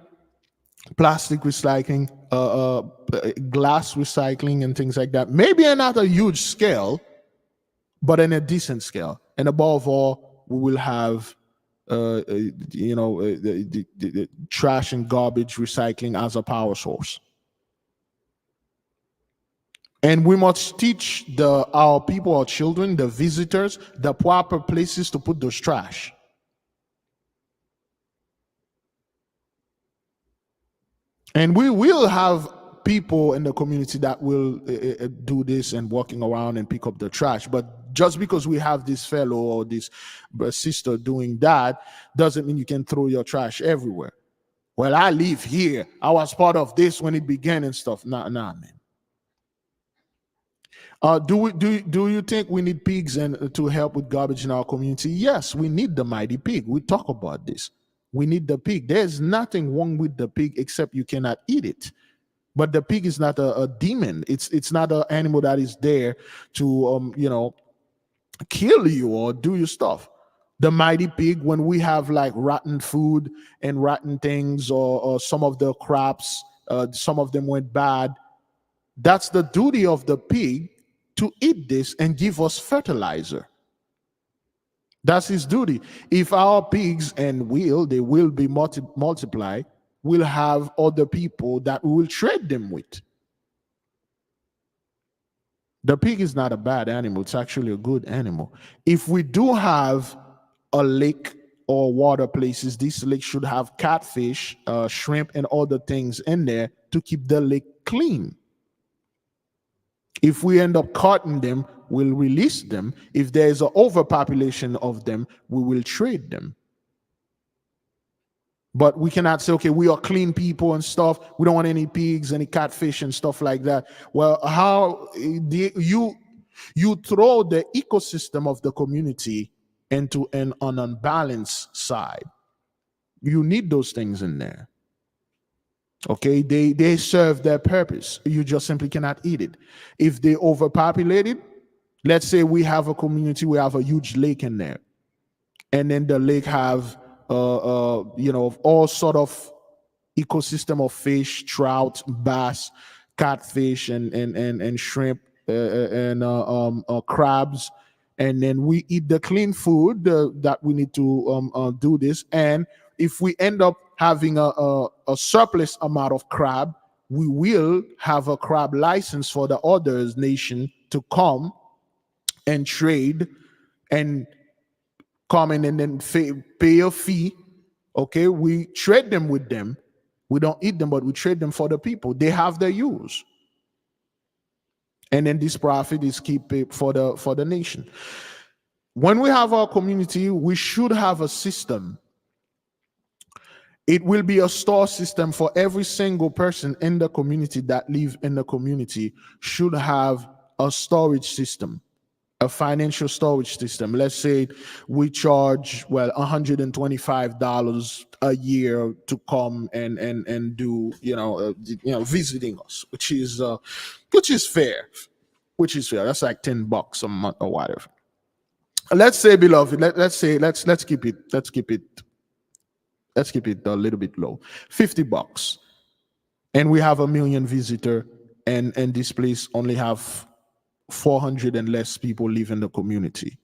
plastic recycling, glass recycling, and things like that. Maybe not a huge scale, but in a decent scale. And above all, we will have the trash and garbage recycling as a power source. And we must teach our people, our children, the visitors, the proper places to put those trash. And we will have people in the community that will do this and walking around and pick up the trash. But just because we have this fellow or this sister doing that doesn't mean you can throw your trash everywhere. Well, I live here. I was part of this when it began and stuff. Nah, man. Do you think we need pigs and to help with garbage in our community? Yes, we need the mighty pig. We talk about this. We need the pig. There's nothing wrong with the pig except you cannot eat it. But the pig is not a demon. It's not an animal that is there to kill you or do your stuff. The mighty pig, when we have like rotten food and rotten things, or some of the crops, some of them went bad, that's the duty of the pig to eat this and give us fertilizer. That's his duty. If our pigs, and they will be multiply, we'll have other people that we will trade them with. The pig is not a bad animal. It's actually a good animal. If we do have a lake or water places, this lake should have catfish, shrimp, and other things in there to keep the lake clean. If we end up cutting them, we'll release them. If there's an overpopulation of them, we will trade them. But we cannot say, okay, we are clean people and stuff. We don't want any pigs, any catfish and stuff like that. Well, how you throw the ecosystem of the community into an unbalanced side. You need those things in there. Okay, they serve their purpose. You just simply cannot eat it. If they overpopulated, let's say we have a community, we have a huge lake in there, and then the lake have all sort of ecosystem of fish, trout, bass, catfish, and shrimp, and crabs, and then we eat the clean food that we need to do this. And if we end up having a surplus amount of crab, we will have a crab license for the other nation to come and trade and come in and then pay a fee. Okay, we trade them with them. We don't eat them, but we trade them for the people. They have their use. And then this profit is keep it for the nation. When we have our community, we should have a system. It will be a store system for every single person in the community that live in the community should have a storage system, a financial storage system. Let's say we charge, $125 a year to come and do, visiting us, which is fair. That's like $10 a month or whatever. Let's say, beloved, let's keep it a little bit low, $50. And we have 1 million visitors, and this place only have 400 and less people live in the community.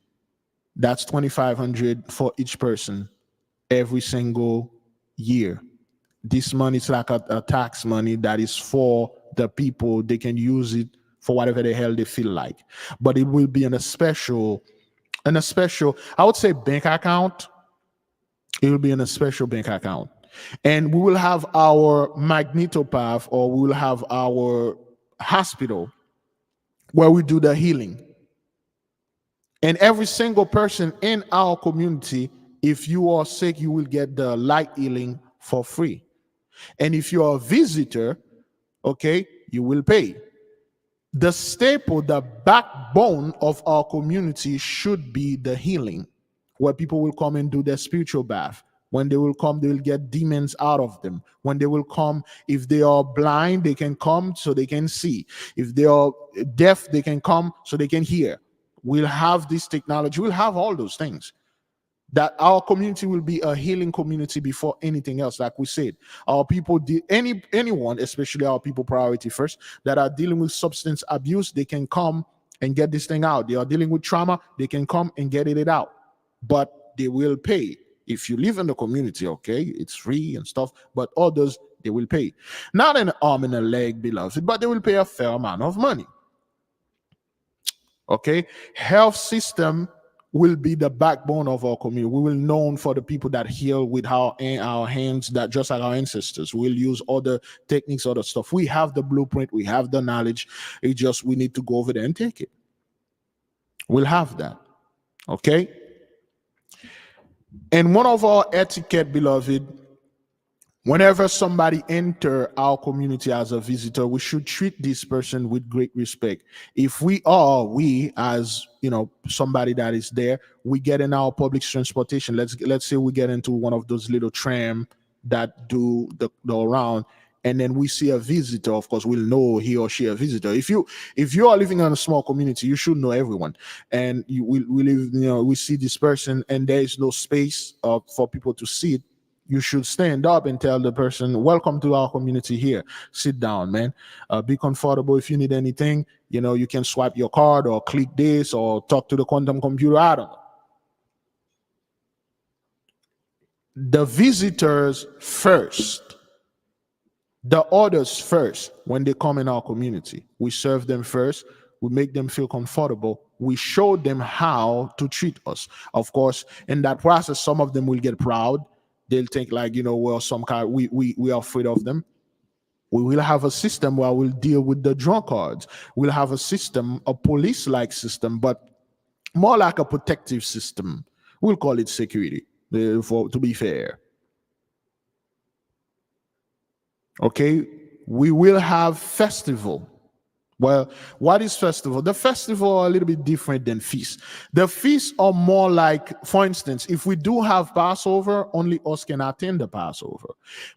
That's $2,500 for each person every single year. This money is like a tax money that is for the people. They can use it for whatever the hell they feel like. But it will be in a special, I would say, bank account. It will be in a special bank account. And we will have our magnetopath, or we will have our hospital where we do the healing. And every single person in our community, if you are sick, you will get the light healing for free. And if you're a visitor, okay, you will pay. The staple, the backbone of our community should be the healing, where people will come and do their spiritual bath. When they will come, they will get demons out of them. When they will come, if they are blind, they can come so they can see. If they are deaf, they can come so they can hear. We'll have this technology. We'll have all those things. That our community will be a healing community before anything else. Like we said, our people, anyone, especially our people priority first, that are dealing with substance abuse, they can come and get this thing out. They are dealing with trauma, they can come and get it out. But they will pay. If you live in the community, okay, it's free and stuff, but others, they will pay. Not an arm and a leg, beloved, but they will pay a fair amount of money. Okay, health system will be the backbone of our community. We will known for the people that heal with our hands, that just like our ancestors. We'll use other techniques, other stuff. We have the blueprint, we have the knowledge. It just, we need to go over there and take it. We'll have that. Okay. And one of our etiquette, beloved, whenever somebody enter our community as a visitor, we should treat this person with great respect. If we as somebody that is there, we get in our public transportation. Let's say we get into one of those little tram that do the around, and then we see a visitor. Of course, we'll know he or she a visitor. If you are living in a small community, you should know everyone. And we live, we see this person, and there is no space for people to sit. You should stand up and tell the person, welcome to our community here. Sit down, man. Be comfortable. If you need anything, you can swipe your card or click this or talk to the quantum computer. I don't know. The visitors first. The others first. When they come in our community, we serve them first. We make them feel comfortable. We show them how to treat us. Of course, in that process, some of them will get proud. They'll think like, well, some kind, we are afraid of them. We will have a system where we'll deal with the drunkards. We'll have a system, a police-like system, but more like a protective system. We'll call it security, to be fair. Okay, we will have festival. Well, what is festival? The festival are a little bit different than feasts. The feasts are more like, for instance, if we do have Passover, only us can attend the Passover.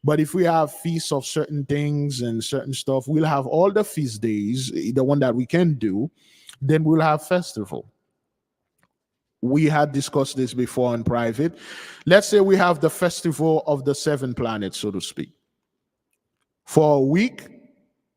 But if we have feasts of certain things and certain stuff, we'll have all the feast days, the one that we can do, then we'll have festival. We had discussed this before in private. Let's say we have the festival of the 7 planets, so to speak. For a week,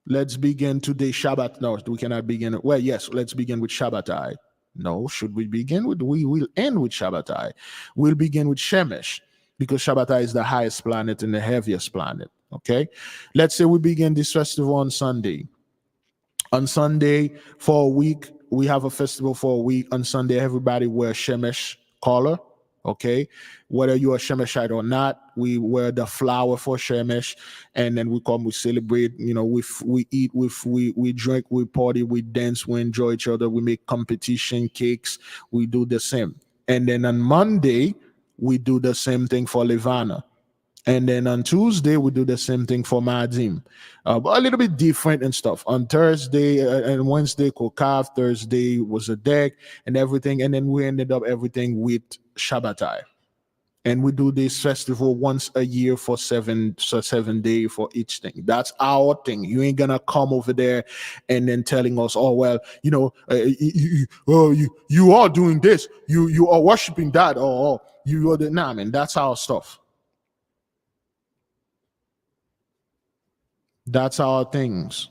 let's begin today, Shabbat. No, we cannot begin. Well, yes, let's begin with Shabbatai. No, should we begin with? We will end with Shabbatai. We'll begin with Shemesh, because Shabbatai is the highest planet and the heaviest planet. Okay, let's say we begin this festival on Sunday. On Sunday, for a week, we have a festival for a week. On Sunday, everybody wear Shemesh color. Okay, whether you are Shemeshite or not, we wear the flower for Shemesh, and then we come, we celebrate. We eat, we drink, we party, we dance, we enjoy each other, we make competition, cakes, we do the same. And then on Monday, we do the same thing for Levana. And then on Tuesday, we do the same thing for Madim. But a little bit different and stuff. On Thursday and Wednesday, Kokav. Thursday was a deck and everything. And then we ended up everything with Shabbatai. And we do this festival once a year for 7 days for each thing. That's our thing. You ain't gonna come over there and then telling us, oh, well, you are doing this. You are worshiping that. Or you are the, nah, man, that's our stuff. That's our things.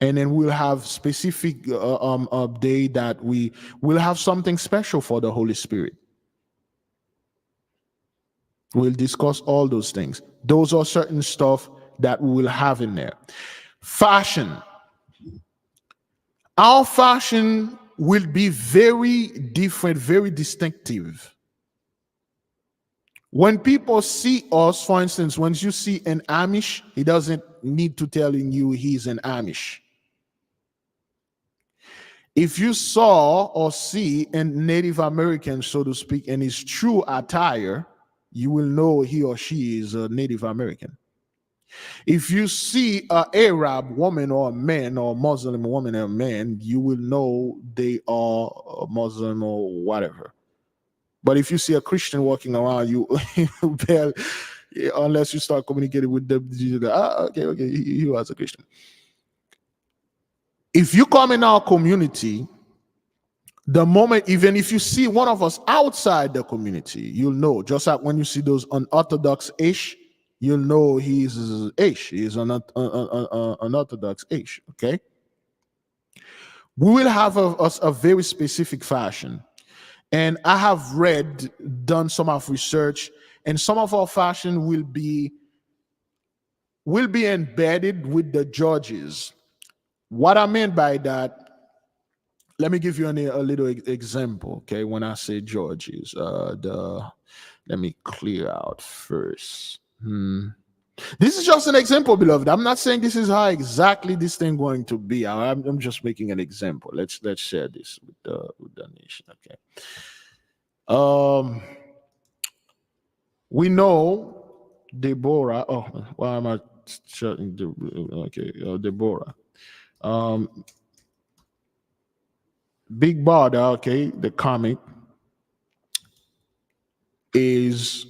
And then we'll have specific day that we will have something special for the Holy Spirit. We'll discuss all those things. Those are certain stuff that we will have in there. Fashion. Our fashion will be very different, very distinctive. When people see us, for instance, when you see an Amish, he doesn't need to telling you he's an Amish. If you saw or see a Native American, so to speak, in his true attire, you will know he or she is a Native American. If you see an Arab woman or a man, or Muslim woman or man, you will know they are a Muslim or whatever. But if you see a Christian walking around, you barely, unless you start communicating with them, you go, okay, he was a Christian. If you come in our community, the moment, even if you see one of us outside the community, you'll know. Just like when you see those unorthodox ish, you'll know he's ish. He's an unorthodox ish. Okay. We will have a very specific fashion. And I have done some of research, and some of our fashion will be embedded with the judges. What I mean by that, let me give you a little example, okay? When I say judges, let me clear out first. This is just an example, beloved. I'm not saying this is how exactly this thing going to be. I'm just making an example. Let's share this with the nation, okay? We know Deborah. Oh, why am I shutting? Okay, Deborah. Big Brother, okay, the comic is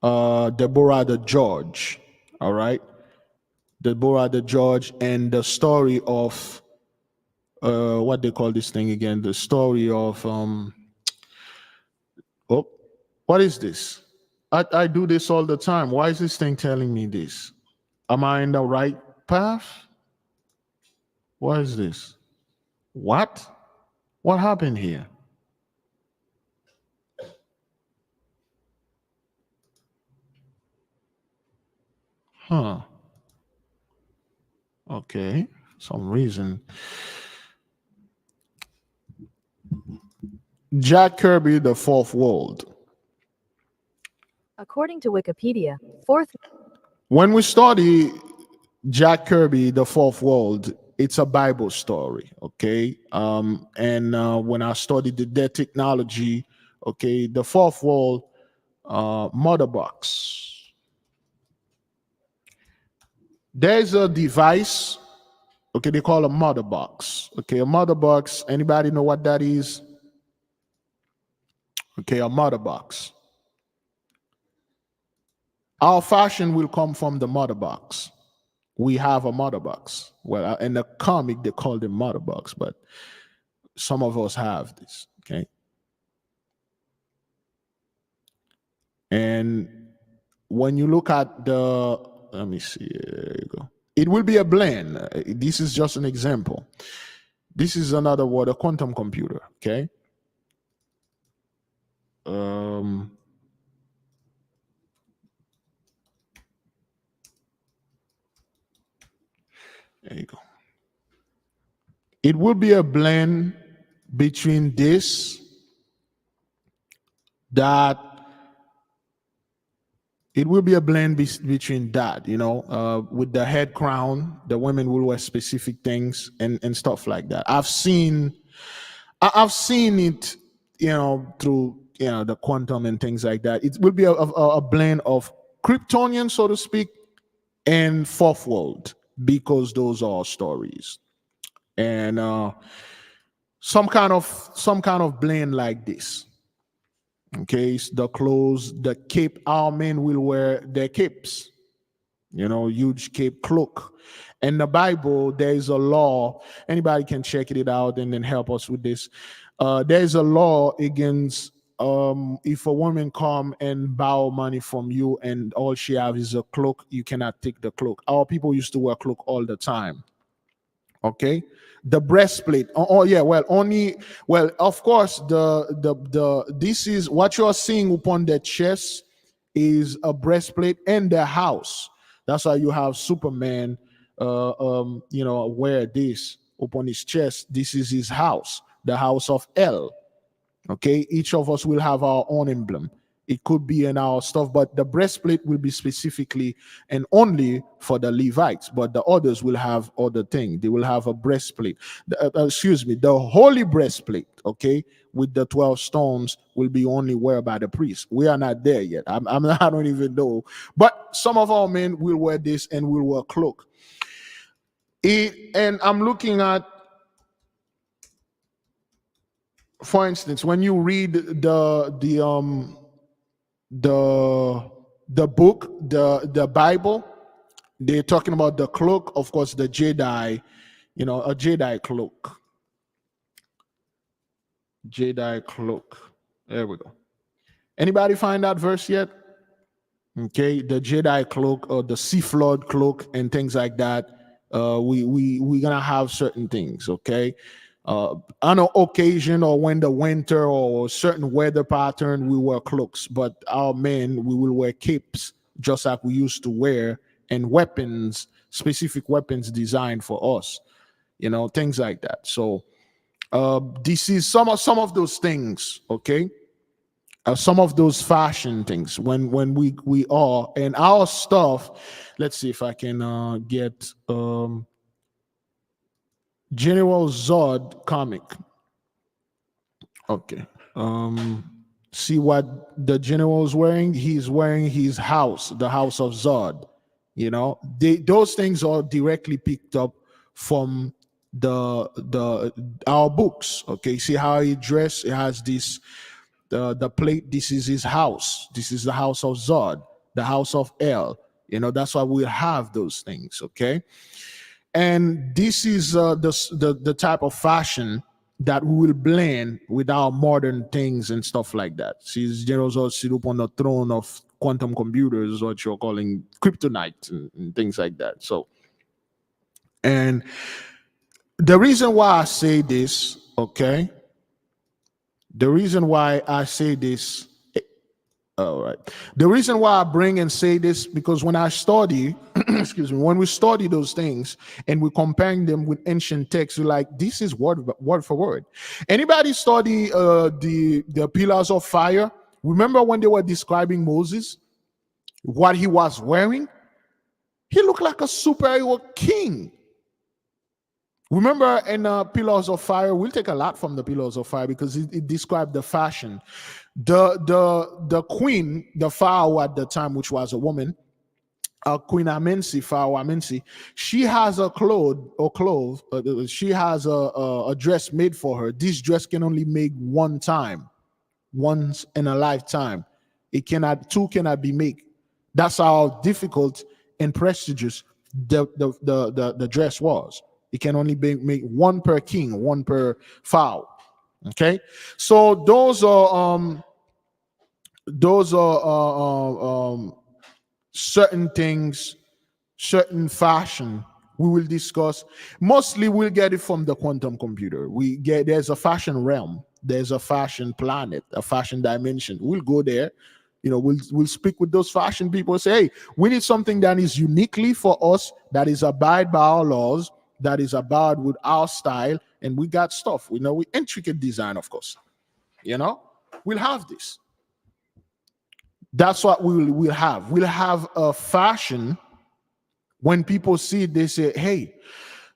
Deborah the Judge. All right, Deborah the Judge, and the story of what they call this thing again? The story of oh, what is this? I do this all the time. Why is this thing telling me this? Am I in the right path? What is this? What? What happened here? Huh. Okay. Some reason. Jack Kirby, The Fourth World. According to Wikipedia, fourth. When we study Jack Kirby, The Fourth World, it's a Bible story, okay? When I studied the dead technology, okay, the Fourth World, mother box. There's a device, okay, they call a mother box. Okay, a mother box, anybody know what that is? Okay, a mother box. Our fashion will come from the mother box. We have a mother box. Well, in the comic, they call it mother box, but some of us have this, okay? And when you look at let me see, there you go. It will be a blend. This is just an example. This is another word, a quantum computer, okay? There you go. It will be a blend between this, that. It will be a blend between that, you know, with the head crown, the women will wear specific things and stuff like that. I've seen it, you know, through, you know, the quantum and things like that. It will be a blend of Kryptonian, so to speak, and Fourth World, because those are stories. And some kind of blend like this. Okay, the clothes, the cape, our men will wear their capes, you know, huge cape, cloak. In the Bible, there is a law. Anybody can check it out and then help us with this. There's a law against if a woman come and borrow money from you and all she have is a cloak, you cannot take the cloak. Our people used to wear cloak all the time. Okay, the breastplate. Oh yeah, well, of course, this is what you're seeing upon the chest is a breastplate and the house. That's why you have Superman, wear this upon his chest. This is his house, the house of El. Okay, each of us will have our own emblem. It could be in our stuff, but the breastplate will be specifically and only for the Levites, but the others will have other things. They will have a breastplate. The holy breastplate, okay, with the 12 stones will be only wear by the priest. We are not there yet. I don't even know. But some of our men will wear this and will wear cloak. And I'm looking at, for instance, when you read the book, the Bible, they're talking about the cloak, of course, the Jedi, a Jedi cloak. Jedi cloak. There we go. Anybody find that verse yet? Okay, the Jedi cloak or the Sith Lord cloak and things like that. We're gonna have certain things, okay? On an occasion or when the winter or certain weather pattern, we wear cloaks, but our men, we will wear capes just like we used to wear, and weapons, specific weapons designed for us, things like that. So this is some of those things, okay? Some of those fashion things when we are, and our stuff. Let's see if I can get General Zod comic. Okay. See what the general's wearing? He's wearing his house, the house of Zod. Those things are directly picked up from our books. Okay, see how he dressed? It has this the plate. This is his house. This is the house of Zod, the house of El. That's why we have those things. Okay. And this is the type of fashion that we will blend with our modern things and stuff like that. See, generals all sit up on the throne of quantum computers, what you're calling kryptonite and things like that. So, and the reason why I say this, okay, the reason why I say this, all right. The reason why I bring and say this, because when I study, excuse me, when we study those things and we comparing them with ancient texts, we're like, this is word for word. Anybody study the pillars of fire? Remember when they were describing Moses, what he was wearing? He looked like a superhero king. Remember in Pillars of Fire, we'll take a lot from the Pillars of Fire because it described the fashion. The queen, the Pharaoh at the time, which was a woman, Queen Amensi, Pharaoh Amensi, she has a she has a dress made for her. This dress can only make one time, once in a lifetime. Two cannot be made. That's how difficult and prestigious the dress was. It can only be made one per king, one per Pharaoh. Okay, so those are certain things, certain fashion we will discuss. Mostly we'll get it from the quantum computer. There's a fashion realm, there's a fashion planet, a fashion dimension. We'll go there. We'll speak with those fashion people and say, hey, we need something that is uniquely for us, that is abide by our laws, that is abide with our style, and we got stuff. We intricate design, of course. We'll have this. That's what we'll have. We'll have a fashion. When people see it, they say, hey,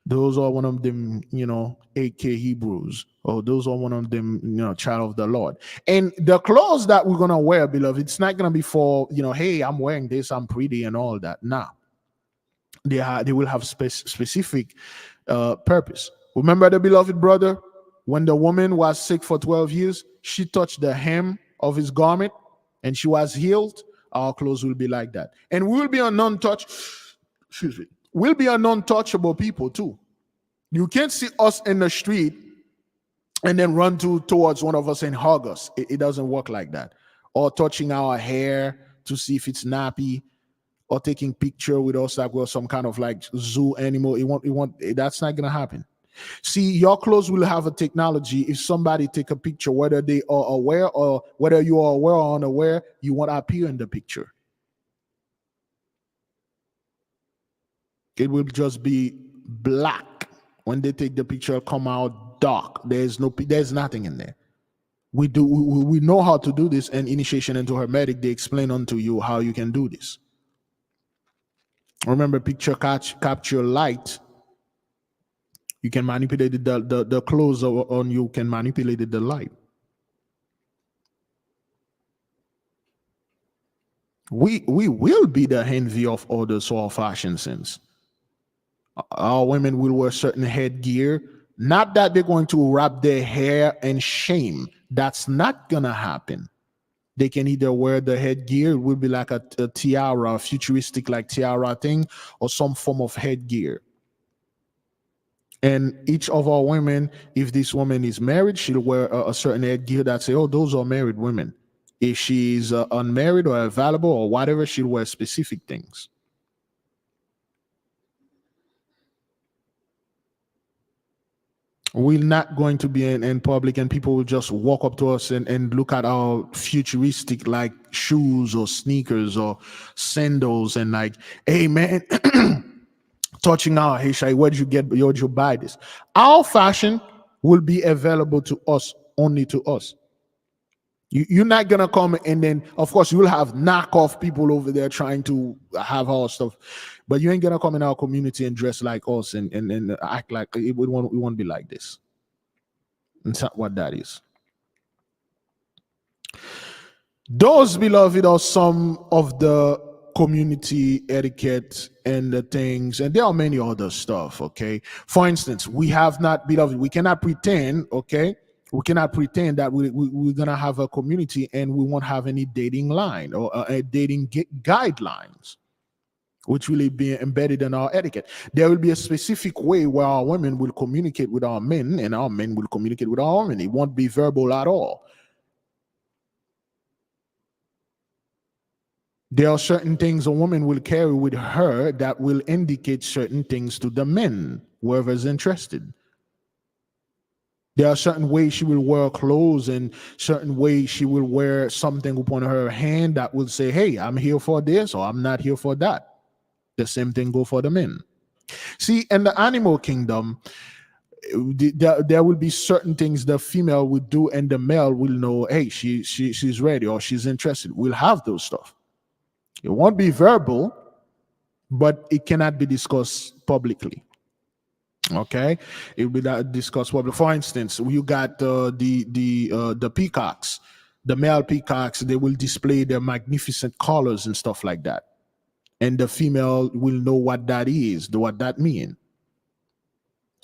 those are one of them, 8K Hebrews, or those are one of them, child of the Lord. And the clothes that we're going to wear, beloved, it's not going to be for, hey, I'm wearing this, I'm pretty and all that. Nah. They will have specific purpose. Remember the beloved brother, when the woman was sick for 12 years, she touched the hem of his garment and she was healed. Our clothes will be like that. And we will be we'll be an untouchable people too. You can't see us in the street and then run towards one of us and hug us. It doesn't work like that. Or touching our hair to see if it's nappy, or taking picture with us like we're some kind of like zoo animal. That's not gonna happen. See, your clothes will have a technology. If somebody take a picture, whether they are aware or whether you are aware or unaware, you won't appear in the picture. It will just be black. When they take the picture, come out dark. There's nothing in there. We know how to do this, and initiation into Hermetic, they explain unto you how you can do this. Remember, picture capture light. You can manipulate the clothes on you can manipulate the light. We will be the envy of others for our fashion sense. Our women will wear certain headgear. Not that they're going to wrap their hair in shame. That's not gonna happen. They can either wear the headgear, it will be like a tiara, a futuristic like tiara thing, or some form of headgear. And each of our women, if this woman is married, she'll wear a certain headgear that say, oh, those are married women. If she's unmarried or available or whatever, she'll wear specific things. We're not going to be in public and people will just walk up to us and look at our futuristic like shoes or sneakers or sandals and like, hey man, touching our, hey Shai, where'd you buy this? Our fashion will be available to us, only to us. You're not gonna come and then, of course, you will have knockoff people over there trying to have our stuff, but you ain't gonna come in our community and dress like us and act like we won't be like this. That's not what that is. Those, beloved, are some of the community etiquette and the things, and there are many other stuff. Okay, for instance, we have not, beloved, we cannot pretend. Okay. We cannot pretend that we're going to have a community and we won't have any dating line or dating guidelines, which will be embedded in our etiquette. There will be a specific way where our women will communicate with our men and our men will communicate with our women. It won't be verbal at all. There are certain things a woman will carry with her that will indicate certain things to the men, whoever is interested. There are certain ways she will wear clothes and certain ways she will wear something upon her hand that will say, hey, I'm here for this or I'm not here for that. The same thing go for the men. See, in the animal kingdom, there will be certain things the female will do and the male will know, hey, she's ready or she's interested. We'll have those stuff. It won't be verbal, but it cannot be discussed publicly. Okay, it will be discussed publicly. For instance, you got the peacocks, the male peacocks. They will display their magnificent colors and stuff like that, and the female will know what that is, what that means.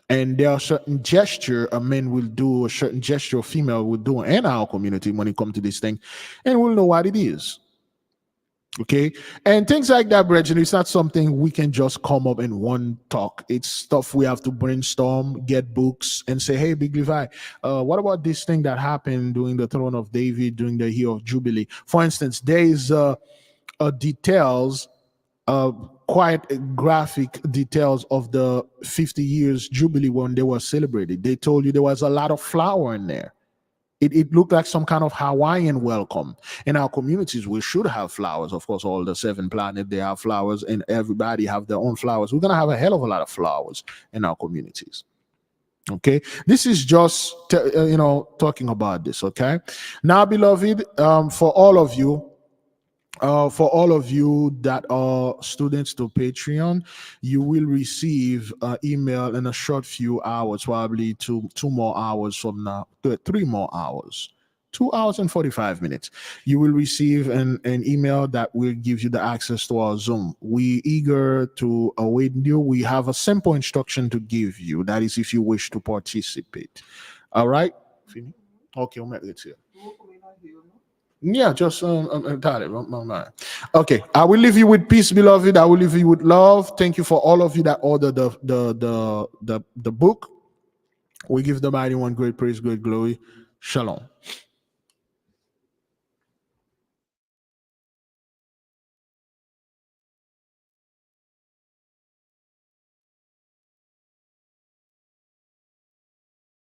And there are certain gesture a man will do, a certain gesture a female will do in our community when it comes to this thing, and we'll know what it is. Okay, and things like that, brethren, it's not something we can just come up in one talk. It's stuff we have to brainstorm, get books, and say, hey, Big Levi, what about this thing that happened during the throne of David, during the year of Jubilee? For instance, there is details, quite graphic details of the 50 years Jubilee when they were celebrated. They told you there was a lot of flower in there. It looked like some kind of Hawaiian welcome. In our communities, we should have flowers. Of course, all the 7 planets, they have flowers, and everybody have their own flowers. We're going to have a hell of a lot of flowers in our communities. Okay, this is just, talking about this. Okay, now, beloved, for all of you that are students to Patreon, you will receive an email in a short few hours, probably two more hours from now, 3 more hours, 2 hours and 45 minutes. You will receive an email that will give you the access to our Zoom. We eager to await you. We have a simple instruction to give you. That is if you wish to participate. All right? Okay, let's see. Yeah, just okay. I will leave you with peace, beloved. I will leave you with love. Thank you for all of you that ordered the book. We give the mighty one great praise, great glory. Shalom.